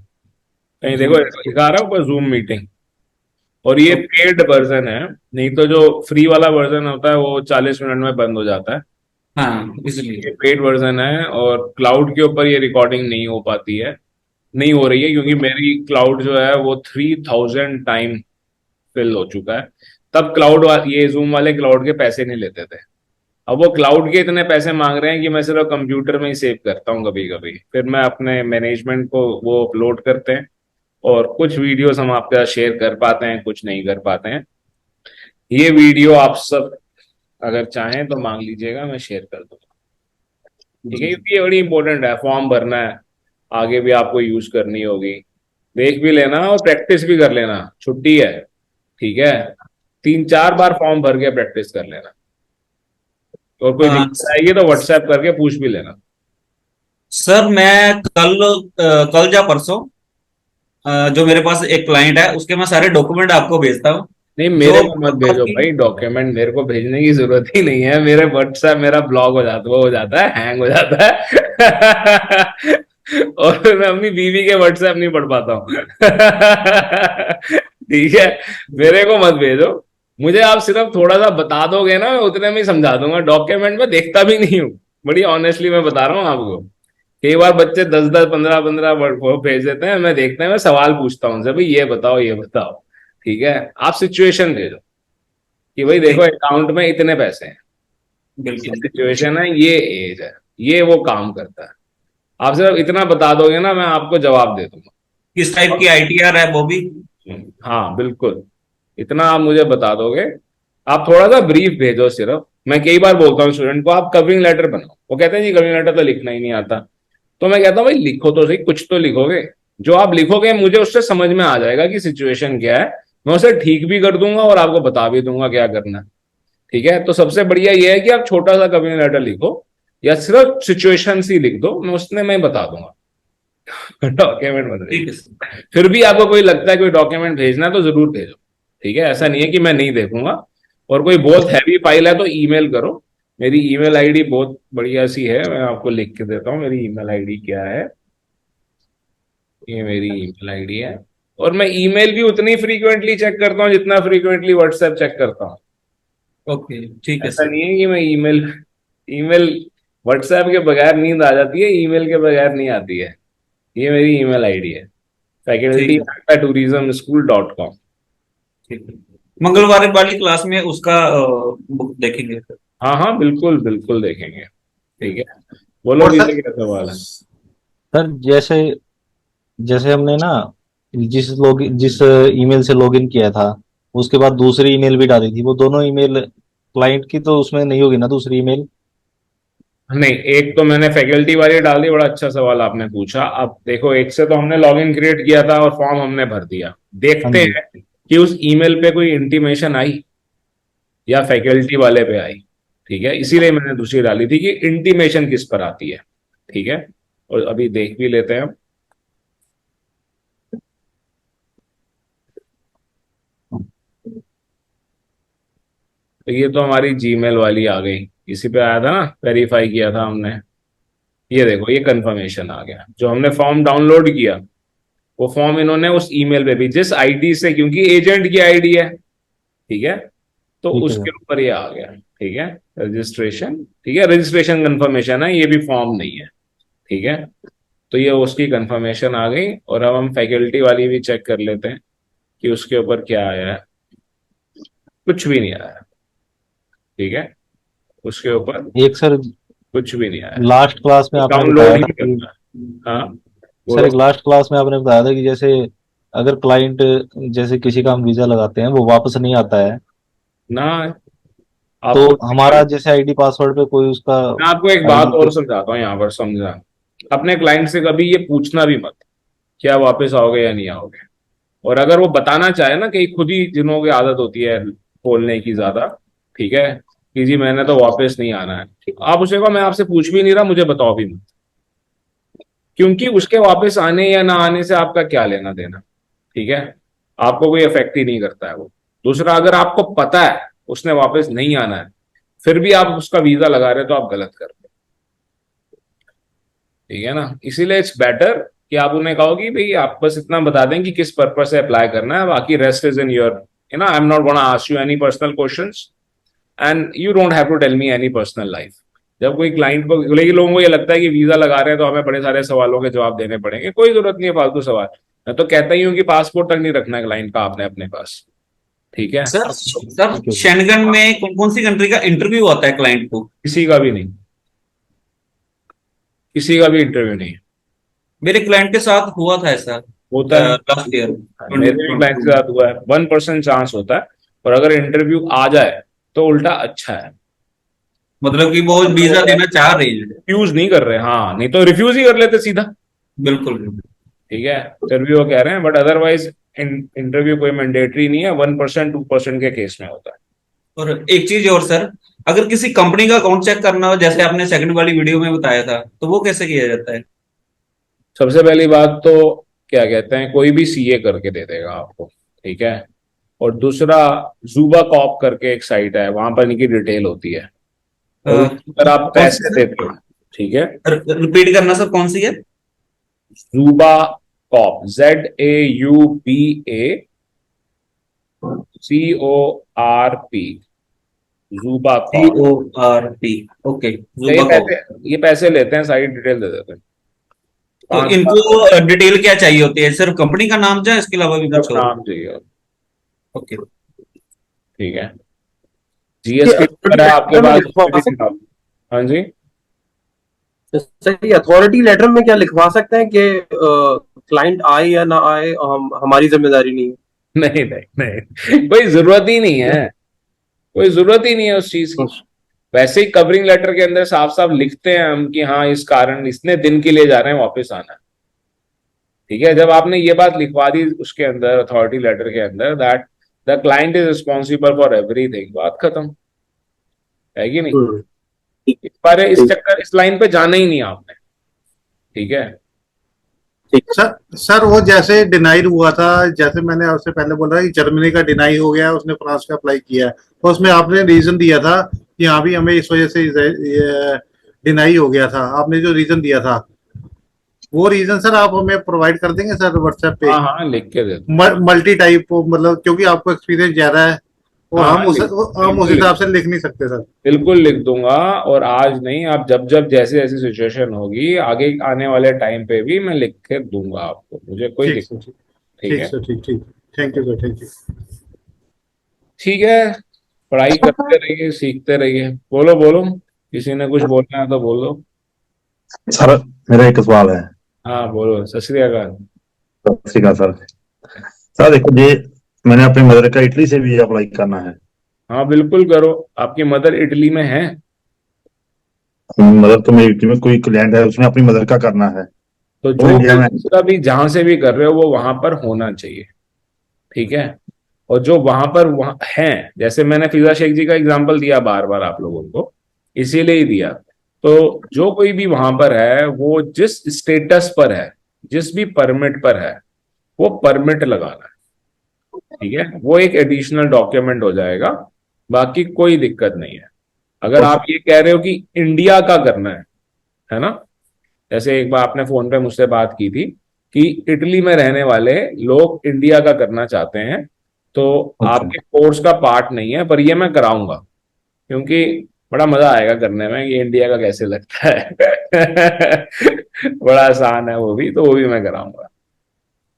कहीं देखो दिखा रहा है ऊपर जूम मीटिंग। और ये पेड वर्जन है, नहीं तो जो फ्री वाला वर्जन होता है वो 40 मिनट में बंद हो जाता है। हाँ, इसलिए ये पेड वर्जन है, और क्लाउड के ऊपर ये रिकॉर्डिंग नहीं हो पाती है, नहीं हो रही है, क्योंकि मेरी क्लाउड जो है वो 3000 टाइम फिल हो चुका है। तब क्लाउड ये जूम वाले क्लाउड के पैसे नहीं लेते थे। अब वो क्लाउड के इतने पैसे मांग रहे हैं कि मैं सिर्फ कंप्यूटर में ही सेव करता हूँ कभी कभी, फिर मैं अपने मैनेजमेंट को वो अपलोड करते हैं, और कुछ वीडियोस हम आपके साथ शेयर कर पाते हैं, कुछ नहीं कर पाते हैं। ये वीडियो आप सब अगर चाहें तो मांग लीजिएगा, मैं शेयर कर दूंगा, ठीक है। क्योंकि ये बड़ी इंपॉर्टेंट है, फॉर्म भरना है, आगे भी आपको यूज करनी होगी। देख भी लेना और प्रैक्टिस भी कर लेना, छुट्टी है, ठीक है। 3-4 बार फॉर्म भर के प्रैक्टिस कर लेना, और कोई दिक्कत आएगी तो व्हाट्सएप करके पूछ भी लेना। सर मैं कल या परसों जो मेरे पास एक क्लाइंट है उसके मैं सारे डॉक्यूमेंट आपको भेजता हूँ। नहीं, मेरे को मत भेजो भाई डॉक्यूमेंट, मेरे को भेजने की जरूरत ही नहीं है। मेरे व्हाट्सएप मेरा ब्लॉक हो जाता है, वो हो जाता है, हैंग हो जाता है। और फिर मैं अपनी बीवी के व्हाट्सएप नहीं पढ़ पाता हूँ। ठीक है, मेरे को मत भेजो, मुझे आप सिर्फ थोड़ा सा बता दोगे ना, मैं उतने में ही समझा दूंगा। डॉक्यूमेंट में देखता भी नहीं हूँ, बड़ी ऑनेस्टली मैं बता रहा हूँ आपको। कई बार बच्चे 10-10 15-15 वो भेज देते हैं, मैं देखते हैं, मैं सवाल पूछता हूँ उनसे, भाई ये बताओ ये बताओ। ठीक है, आप सिचुएशन भेजो कि भाई देखो अकाउंट में इतने पैसे हैं, बिल्कुल सिचुएशन है, ये एज है, ये वो काम करता है। आप सिर्फ इतना बता दोगे ना, मैं आपको जवाब दे दूंगा। किस टाइप की आईटीआर है वो भी। हाँ बिल्कुल, इतना आप मुझे बता दोगे। आप थोड़ा सा ब्रीफ भेजो सिर्फ। मैं कई बार बोलता हूँ स्टूडेंट को, आप कवरिंग लेटर बनाओ। वो कहते हैं जी कवरिंग लेटर तो लिखना ही नहीं आता। तो मैं कहता हूँ भाई लिखो तो सही, कुछ तो लिखोगे। जो आप लिखोगे मुझे उससे समझ में आ जाएगा कि सिचुएशन क्या है, मैं उसे ठीक भी कर दूंगा और आपको बता भी दूंगा क्या करना है। ठीक है, तो सबसे बढ़िया ये है कि आप छोटा सा कवरिंग लेटर लिखो या सिर्फ सिचुएशन ही लिख दो, मैं बता दूंगा। डॉक्यूमेंट मत ठीक भेजना। है। फिर भी आपको कोई लगता है कोई डॉक्यूमेंट भेजना है तो जरूर भेजो। ठीक है, ऐसा नहीं है कि मैं नहीं देखूंगा। और कोई बहुत हैवी फाइल है तो ईमेल करो। मेरी ईमेल आईडी बहुत बढ़िया सी है, मैं आपको लिख के देता हूँ मेरी ईमेल आईडी क्या है। ये मेरी ईमेल आईडी है। और मैं ईमेल भी उतनी फ्रीक्वेंटली चेक करता हूँ जितना फ्रीक्वेंटली व्हाट्सएप चेक करता हूँ। ओके ठीक है ऐसा सर। नहीं है कि मैं ईमेल ईमेल व्हाट्सएप के बगैर नींद आ जाती है, ईमेल के बगैर नहीं आती है। ये मेरी ईमेल आईडी है, ठीक है faculty@tourismschool.com। ठीक है। मंगलवार वाली क्लास में उसका बुक देखेंगे सर। हाँ हाँ बिल्कुल बिल्कुल देखेंगे। ठीक है, बोलो और भी सर क्या सवाल है। सर जैसे जैसे हमने ना जिस ईमेल से लॉगिन किया था, उसके बाद दूसरी ईमेल भी डाली थी, वो दोनों ईमेल क्लाइंट की तो उसमें नहीं होगी ना दूसरी ईमेल? नहीं, एक तो मैंने फैकल्टी वाली डाल दी, बड़ा अच्छा सवाल आपने पूछा। अब देखो, एक से तो हमने लॉगिन क्रिएट किया था और फॉर्म हमने भर दिया। हाँ देखते जी। हैं कि उस ईमेल पे कोई इंटीमेशन आई या फैकल्टी वाले पे आई। ठीक है, इसीलिए मैंने दूसरी डाली थी कि इंटीमेशन किस पर आती है। ठीक है, और अभी देख भी लेते हैं हम। तो ये तो हमारी जीमेल वाली आ गई, इसी पे आया था ना, वेरीफाई किया था हमने। ये देखो, ये कंफर्मेशन आ गया। जो हमने फॉर्म डाउनलोड किया वो फॉर्म इन्होंने उस ईमेल पे भी, जिस आईडी से, क्योंकि एजेंट की आईडी है। ठीक है, तो ठीक है उसके सर। ऊपर ये आ गया। ठीक है, रजिस्ट्रेशन। ठीक है, रजिस्ट्रेशन कंफर्मेशन है, ये भी फॉर्म नहीं है। ठीक है, तो ये उसकी कंफर्मेशन आ गई। और अब हम फैकल्टी वाली भी चेक कर लेते हैं कि उसके ऊपर क्या आया है। कुछ भी नहीं आया। ठीक है, उसके ऊपर एक सर, कुछ भी नहीं आया। लास्ट क्लास में आपने डाउनलोड बताया ही था कि करना है। हाँ सर बोलो। एक लास्ट क्लास में आपने बताया था कि जैसे अगर क्लाइंट, जैसे किसी का हम वीजा लगाते हैं वो वापस नहीं आता है, ना, तो आपको हमारा जैसे आईडी पासवर्ड पे कोई उसका मैं आपको एक बात आईडी और पे। समझाता हूँ यहाँ पर, समझा। अपने क्लाइंट से कभी ये पूछना भी मत क्या वापस आओगे या नहीं आओगे। और अगर वो बताना चाहे ना, कि खुद ही जिन्हों की आदत होती है बोलने की ज्यादा, ठीक है, कि जी मैंने तो वापस नहीं आना है, आप उसे कहो मैं आपसे पूछ भी नहीं रहा, मुझे बताओ भी मत। क्योंकि उसके वापस आने या ना आने से आपका क्या लेना देना। ठीक है, आपको कोई इफेक्ट ही नहीं करता है वो। दूसरा, अगर आपको पता है उसने वापस नहीं आना है, फिर भी आप उसका वीजा लगा रहे हो, तो आप गलत कर रहे हो। ठीक है ना, इसीलिए इट्स बेटर कि आप उन्हें कहो कि भाई आप बस इतना बता दें कि किस पर्पज से अप्लाई करना है, बाकी rest is in your, I am not gonna ask you any personal questions and you don't have to tell me any personal life. जब कोई क्लाइंट को, लेकिन लोगों को ये लगता है कि वीजा लगा रहे हैं तो हमें बड़े सारे सवालों के जवाब देने पड़ेंगे, कोई जरूरत नहीं है फालतू सवाल। मैं तो कहता ही हूँ कि पासपोर्ट तक नहीं रखना है क्लाइंट का आपने अपने पास। ठीक है, सर शेनगन में कौन कौन सी कंट्री का इंटरव्यू आता है क्लाइंट को। किसी का भी नहीं, किसी का भी इंटरव्यू नहीं मेरे क्लाइंट के साथ हुआ था ऐसा होता है। लास्ट ईयर मेरे भी क्लाइंट के साथ हुआ है, 1% चांस होता है। और अगर इंटरव्यू आ जाए तो उल्टा अच्छा है, मतलब कि वो वीजा देना चाह रहे हैं। रिफ्यूज नहीं कर रहे। हाँ, नहीं तो रिफ्यूज ही कर लेते सीधा। बिल्कुल। ठीक है, इंटरव्यू वो कह रहे हैं, बट अदरवाइज इंटरव्यू कोई मैंडेटरी नहीं है, 1% 2% के केस में होता है। और एक चीज और सर, अगर किसी कंपनी का अकाउंट चेक करना हो, जैसे आपने सेकंड वाली वीडियो में बताया था, तो वो कैसे किया जाता है। सबसे पहली बात तो क्या कहते हैं, कोई भी सीए करके दे देगा आपको। ठीक है, और दूसरा, जूबा कॉप करके एक साइट है, वहां पर इनकी डिटेल होती है। और अगर आप कौन सी पैसे सर? देते हो, ठीक है, रिपीट करना सर, कौन सी है। जूबा corp, ZAUBA, CORP, जूबा Corp. CORP, okay, तो ये ज़ुबा कॉर्प। ये पैसे लेते हैं, सारी डिटेल दे देते हैं। तो 5 इनको डिटेल क्या चाहिए होती है? सिर्फ कंपनी का नाम चाहिए, इसके अलावा भी सब कुछ और? नाम चाहिए। ओके। ठीक है, ये GST अथॉरिटी नंबर है आपके लेटर में पास, लिखवा utility सकते number। हाँ जी। सही, अथॉरिटी लेटर में क्या लिखवा सकते हैं कि क्लाइंट आए या ना आए, हमारी जिम्मेदारी नहीं है? नहीं नहीं नहीं, कोई जरूरत ही नहीं है, कोई जरूरत ही नहीं है उस चीज की। वैसे ही कवरिंग लेटर के अंदर साफ साफ लिखते हैं हम कि हाँ इस कारण इतने दिन के लिए जा रहे हैं, वापस आना है। ठीक है, जब आपने ये बात लिखवा दी उसके अंदर, अथॉरिटी लेटर के अंदर, that the client is responsible for everything, बात खत्म है कि नहीं। इस बार इस चक्कर, इस लाइन पे जाना ही नहीं आपने। ठीक है, सर वो जैसे डिनाइड हुआ था, जैसे मैंने आपसे पहले बोला कि जर्मनी का डिनाई हो गया, उसने फ्रांस का अप्लाई किया है, तो उसमें आपने रीजन दिया था कि यहाँ भी हमें इस वजह से डिनाई हो गया था, आपने जो रीजन दिया था वो रीजन सर आप हमें प्रोवाइड कर देंगे सर व्हाट्सएप पे? हाँ हाँ लिख के दे दो। मल्टी टाइप, मतलब क्योंकि आपको एक्सपीरियंस ज्यादा है और हाँ, हम उस हिसाब से लिख नहीं सकते सर। बिल्कुल लिख दूंगा, और आज नहीं, आप जब जब जैसे जैसी सिचुएशन होगी आगे आने वाले टाइम पे भी मैं लिख के दूंगा आपको, मुझे कोई ठीक दिक्कत। सर, ठीक ठीक है, सर, ठीक। Thank you sir, thank you. ठीक है, पढ़ाई करते रहिए, सीखते रहिए। बोलो बोलो, किसी ने कुछ बोलना है तो बोलो। सर मेरा एक सवाल है। हाँ बोलो, सत श्री अकाल। सत श्री अकाल सर। सर देखो, ये मैंने अपनी मदर का इटली से वीजा अप्लाई करना है। हाँ बिल्कुल करो, आपकी मदर इटली में है? मदर तो मेरी इटली में, कोई क्लाइंट है उसने अपनी मदर का करना है तो वो जो इंडिया में। दूसरा भी जहां से भी कर रहे हो वो वहां पर होना चाहिए। ठीक है, और जो वहां पर वहां है, जैसे मैंने फिजा शेख जी का एग्जांपल दिया बार बार आप लोगों को, इसीलिए ही दिया। तो जो कोई भी वहां पर है, वो जिस स्टेटस पर है, जिस भी परमिट पर है, वो परमिट लगाना है। ठीक है, वो एक एडिशनल डॉक्यूमेंट हो जाएगा, बाकी कोई दिक्कत नहीं है। अगर आप ये कह रहे हो कि इंडिया का करना है ना, जैसे एक बार आपने फोन पे मुझसे बात की थी कि इटली में रहने वाले लोग इंडिया का करना चाहते हैं, तो आपके कोर्स का पार्ट नहीं है, पर ये मैं कराऊंगा, क्योंकि बड़ा मजा आएगा करने में, ये इंडिया का कैसे लगता है। बड़ा आसान है वो भी, तो वो भी मैं कराऊंगा।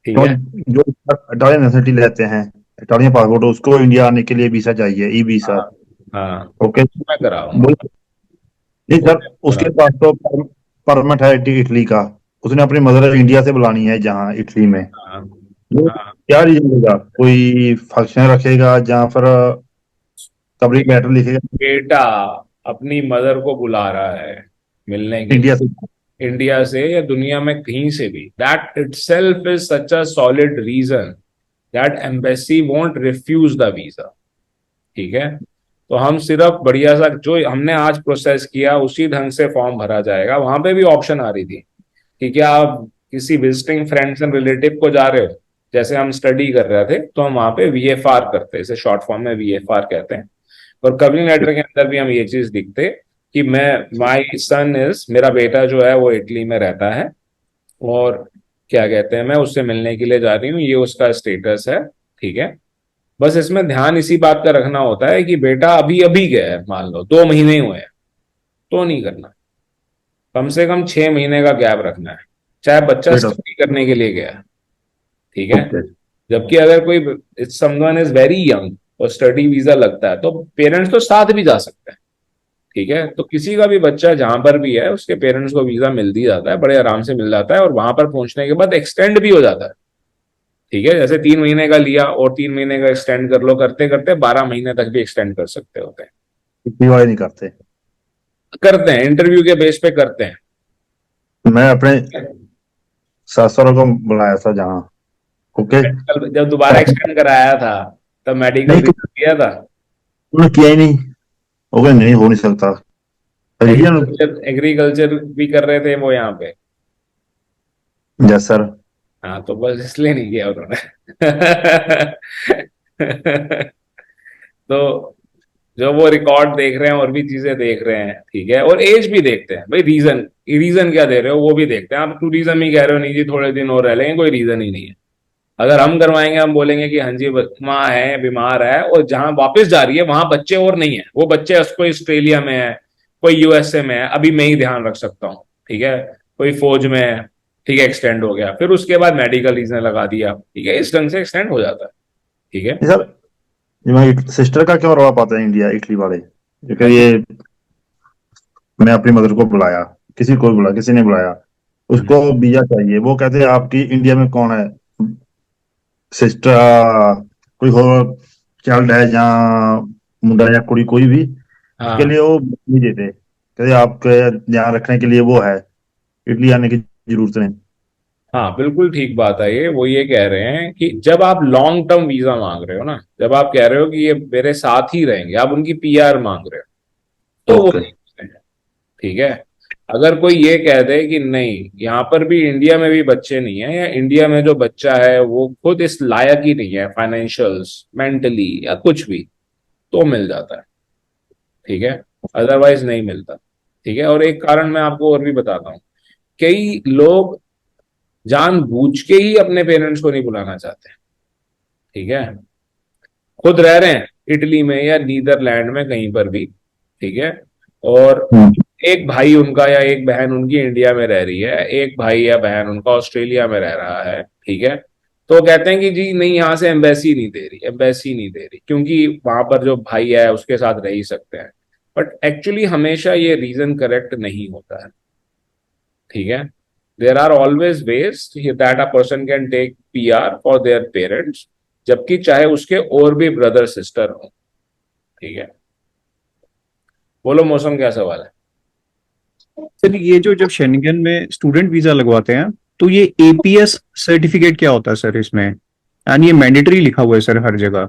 ठीक तो है, जो इटालियन नेशनलिटी लेते हैं, इटालियन पासपोर्ट, उसको इंडिया आने के लिए वीजा चाहिए, ई वीजा। हाँ हाँ, ओके, मैं कराऊंगा। नहीं सर, उसके पास तो परमिट है इटली का, उसने अपनी मदर इंडिया से बुलानी है जहाँ इटली में। हाँ वो हाँ, क्या रीजन होगा, कोई फंक्शन रखेगा या फिर कवरिंग लेटर लिखेगा बेटा अपनी मदर को बुला रहा है मिलने के इंडिया लिए, से? इंडिया से या दुनिया में कहीं से भी, that itself is such a solid reason that embassy won't refuse the visa. ठीक है, तो हम सिर्फ बढ़िया सा जो हमने आज प्रोसेस किया उसी ढंग से फॉर्म भरा जाएगा। वहां पे भी ऑप्शन आ रही थी कि क्या आप किसी विजिटिंग फ्रेंड्स एंड रिलेटिव को जा रहे हो, जैसे हम स्टडी कर रहे थे तो हम वहां पे VFR करते हैं, इसे शॉर्ट फॉर्म में VFR कहते हैं। और कवरिंग लेटर के अंदर भी हम ये चीज लिखते कि मैं, माई सन इज, मेरा बेटा जो है वो इटली में रहता है, और क्या कहते हैं, मैं उससे मिलने के लिए जा रही हूँ, ये उसका स्टेटस है। ठीक है, बस इसमें ध्यान इसी बात का रखना होता है कि बेटा अभी अभी गया है, मान लो 2 महीने हुए हैं, तो नहीं करना, कम से कम 6 महीने का गैप रखना है, चाहे बच्चा स्टडी करने के लिए गया है। ठीक है, जबकि अगर कोई समवन इज वेरी यंग और स्टडी वीजा लगता है तो पेरेंट्स तो साथ भी जा सकते हैं। ठीक है, तो किसी का भी बच्चा जहां पर भी है उसके पेरेंट्स को वीजा मिल दी जाता है, बड़े आराम से मिल जाता है, और वहां पर पहुंचने के बाद एक्सटेंड भी हो जाता है। ठीक है, जैसे 3 महीने का लिया और 3 महीने का एक्सटेंड कर लो, करते करते 12 महीने तक भी एक्सटेंड कर सकते होते हैं। इटली वाले नहीं करते। करते हैं, इंटरव्यू के बेस पे करते हैं। मैं अपने ससुर को बुलाया था जहाँ। ओके, जब दोबारा एक्सटेंड कराया था तब मेडिकल भी किया था? उन्होंने किया ही नहीं। ओके, नहीं हो नहीं सकता। एग्रीकल्चर भी कर रहे थे वो यहाँ पे? Yes sir. हाँ, तो बस इसलिए नहीं किया उन्होंने। तो जो वो रिकॉर्ड देख रहे हैं और भी चीजें देख रहे हैं, ठीक है, और एज भी देखते हैं भाई, रीजन क्या दे रहे हो वो भी देखते हैं। आप टूरिज्म ही कह रहे हो नहीं जी थोड़े दिन और रह लेंगे, कोई रीजन ही नहीं है। अगर हम करवाएंगे, हम बोलेंगे कि हाँ जी माँ है, बीमार है, और जहां वापस जा रही है वहां बच्चे और नहीं है, वो बच्चे कोई ऑस्ट्रेलिया में है, कोई यूएसए में है, अभी मैं ही ध्यान रख सकता हूँ, ठीक है, कोई फौज में है, ठीक है, एक्सटेंड हो गया, फिर उसके बाद मेडिकल रीजन लगा दिया, ठीक है, इस ढंग से एक्सटेंड हो जाता है, ठीक है। सर, सिस्टर का क्यों रौला पाते हैं इंडिया इटली वाले? क्योंकि ये मैं अपनी मदर को बुलाया, किसी को भी बुलाया, किसी ने बुलाया, उसको वीजा चाहिए, वो कहते हैं आपकी इंडिया में कौन है सिस्टर, कोई और चाइल्ड है जहाँ मुंडा या कुड़ी कोई भी, उसके हाँ लिए वो नहीं देते, कहते आपके ध्यान रखने के लिए वो है, इटली आने की जरूरत नहीं। हाँ, बिल्कुल ठीक बात है ये। वो ये कह रहे हैं कि जब आप लॉन्ग टर्म वीजा मांग रहे हो ना, जब आप कह रहे हो कि ये मेरे साथ ही रहेंगे, आप उनकी पीआर मांग रहे हो, तो वो ओके। नहीं होते हैं, ठीक है। अगर कोई ये कह दे कि नहीं, यहाँ पर भी इंडिया में भी बच्चे नहीं है, या इंडिया में जो बच्चा है वो खुद इस लायक ही नहीं है फाइनेंशियल्स, मेंटली या कुछ भी, तो मिल जाता है, ठीक है, अदरवाइज नहीं मिलता, ठीक है। और एक कारण मैं आपको और भी बताता हूँ, कई लोग जानबूझ के ही अपने पेरेंट्स को नहीं बुलाना चाहते, ठीक है, खुद रह रहे हैं इटली में या नीदरलैंड में कहीं पर भी, ठीक है, और एक भाई उनका या एक बहन उनकी इंडिया में रह रही है, एक भाई या बहन उनका ऑस्ट्रेलिया में रह रहा है, ठीक है, तो कहते हैं कि जी नहीं, यहाँ से एम्बेसी नहीं दे रही, एम्बेसी नहीं दे रही, क्योंकि वहां पर जो भाई है उसके साथ रह ही सकते हैं। बट एक्चुअली हमेशा ये रीजन करेक्ट नहीं होता है, ठीक है। There are always ways that a person can take PR for their parents, जबकि चाहे उसके और भी ब्रदर सिस्टर हो, ठीक है। बोलो मौसम, क्या सवाल है? सर ये जो जब शेंगन में स्टूडेंट वीजा लगवाते हैं तो ये एपीएस सर्टिफिकेट क्या होता है सर इसमें? यानी ये मैंडेटरी लिखा हुआ है सर हर जगह।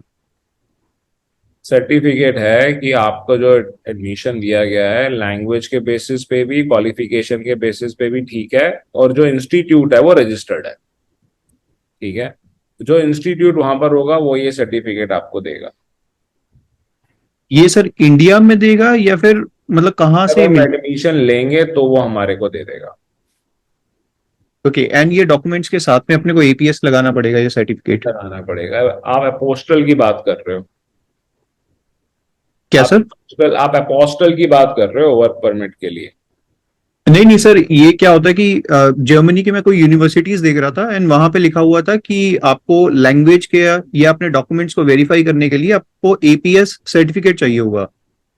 सर्टिफिकेट है कि आपको जो एडमिशन दिया गया है लैंग्वेज के बेसिस पे भी, क्वालिफिकेशन के बेसिस पे भी, ठीक है, और जो इंस्टीट्यूट है वो रजिस्टर्ड है, ठीक है, जो इंस्टीट्यूट वहां पर होगा वो ये सर्टिफिकेट आपको देगा। ये सर इंडिया में देगा या फिर मतलब कहाँ जब से हम मिल? एडमिशन लेंगे तो वो हमारे को दे देगा। ओके, एंड ये डॉक्यूमेंट्स के साथ में अपने को एपीएस लगाना पड़ेगा ये सर्टिफिकेट? कराना पड़ेगा। आप अपोस्टल की बात कर रहे हो? क्या सर? आप अपोस्टल की बात कर रहे हो वर्क परमिट के लिए? नहीं नहीं सर, ये क्या होता है कि जर्मनी के मैं कोई यूनिवर्सिटीज देख रहा था एंड वहां पे लिखा हुआ था कि आपको लैंग्वेज के या अपने डॉक्यूमेंट्स को वेरीफाई करने के लिए आपको एपीएस सर्टिफिकेट चाहिए होगा।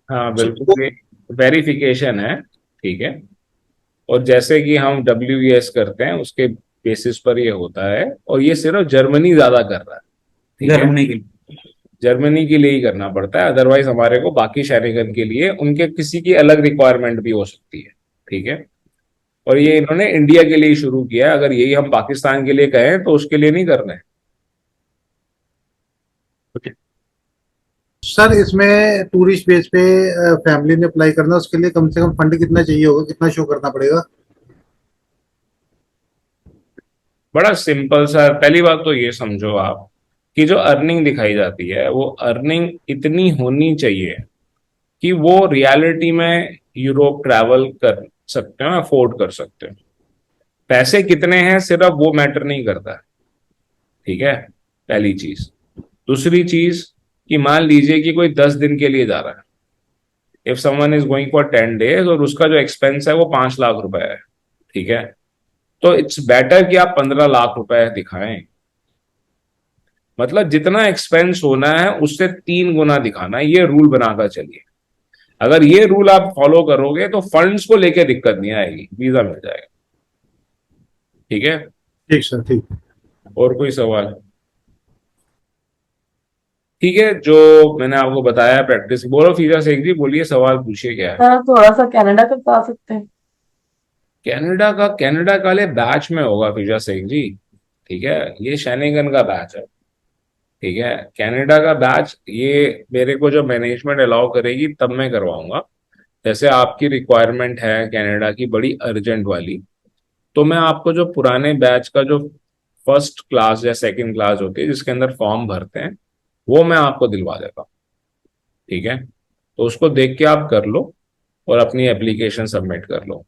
हाँ So, बिल्कुल, वेरिफिकेशन है, ठीक है, और जैसे कि हम WES करते हैं उसके बेसिस पर ये होता है, और ये सिर्फ जर्मनी ज्यादा कर रहा है, ठीक है, जर्मनी के जर्मनी के लिए ही करना पड़ता है, अदरवाइज हमारे को बाकी शेंगन के लिए उनके किसी की अलग रिक्वायरमेंट भी हो सकती है, ठीक है। और ये इन्होंने इंडिया के लिए ही शुरू किया है, अगर यही हम पाकिस्तान के लिए कहें तो उसके लिए नहीं कर रहे हैं। सर इसमें टूरिस्ट बेस पे फैमिली ने अप्लाई करना, उसके लिए कम से कम फंड कितना चाहिए होगा, कितना शो करना पड़ेगा? बड़ा सिंपल सा, पहली बात तो ये समझो आप कि जो अर्निंग दिखाई जाती है वो अर्निंग इतनी होनी चाहिए कि वो रियलिटी में यूरोप ट्रैवल कर सकते हो, अफोर्ड कर सकते हो। पैसे कितने हैं सिर्फ वो मैटर नहीं करता, ठीक है, पहली चीज। दूसरी चीज कि मान लीजिए कि कोई 10 दिन के लिए जा रहा है, if someone is going for 10 days और उसका जो एक्सपेंस है वो 5 लाख रुपए है, ठीक है, तो इट्स बेटर कि आप 15 लाख रुपए दिखाएं। मतलब जितना एक्सपेंस होना है उससे 3 गुना दिखाना है, ये रूल बनाकर चलिए। अगर ये रूल आप फॉलो करोगे तो फंड्स को लेके दिक्कत नहीं आएगी, वीजा मिल जाएगा, ठीक है। ठीक सर, ठीक। और कोई सवाल? ठीक है, जो मैंने आपको बताया प्रैक्टिस। बोलो फीजा शेख जी, बोलिए, सवाल पूछिए, क्या है? सर थोड़ा सा कनाडा का बता सकते हैं? कनाडा का ले बैच में होगा फीजा शेख जी, ठीक है, ये शेंगन का बैच है, ठीक है। कनाडा का बैच ये मेरे को जो मैनेजमेंट अलाउ करेगी तब मैं करवाऊंगा। जैसे आपकी रिक्वायरमेंट है कनाडा की बड़ी अर्जेंट वाली, तो मैं आपको जो पुराने बैच का जो फर्स्ट क्लास या सेकंड क्लास होती है जिसके अंदर फॉर्म भरते हैं वो मैं आपको दिलवा देता हूँ, ठीक है। तो उसको देख के आप कर लो और अपनी एप्लीकेशन सबमिट कर लो,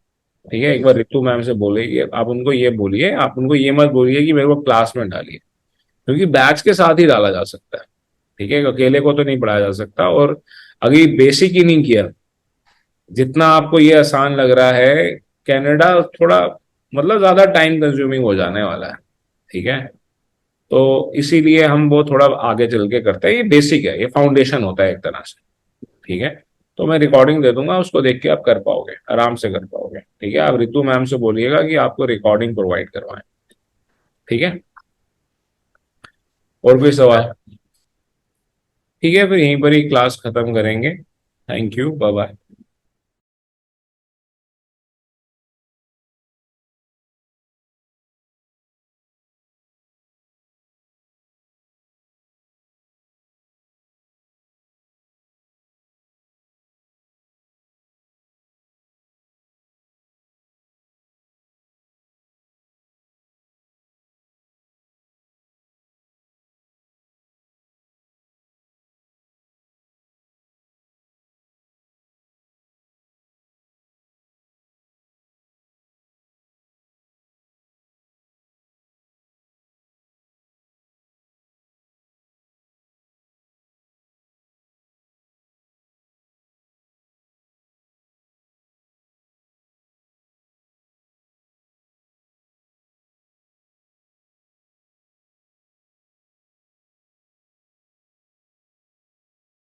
ठीक है। एक बार रितु मैम से बोलेगी, आप उनको ये बोलिए, आप उनको ये मत बोलिए कि मेरे को क्लास में डालिए, क्योंकि बैच के साथ ही डाला जा सकता है, ठीक है, अकेले को तो नहीं पढ़ाया जा सकता। और अगर बेसिक ही नहीं किया, जितना आपको ये आसान लग रहा है, कनाडा थोड़ा मतलब ज्यादा टाइम कंज्यूमिंग हो जाने वाला है, ठीक है। तो इसीलिए हम वो थोड़ा आगे चल के करते हैं। ये बेसिक है, ये फाउंडेशन होता है एक तरह से, ठीक है। तो मैं रिकॉर्डिंग दे दूंगा, उसको देख के आप कर पाओगे, आराम से कर पाओगे, ठीक है। आप रितु मैम से बोलिएगा कि आपको रिकॉर्डिंग प्रोवाइड करवाएं, ठीक है। और कोई सवाल? ठीक है, फिर यहीं पर ही क्लास खत्म करेंगे। Thank you, bye bye.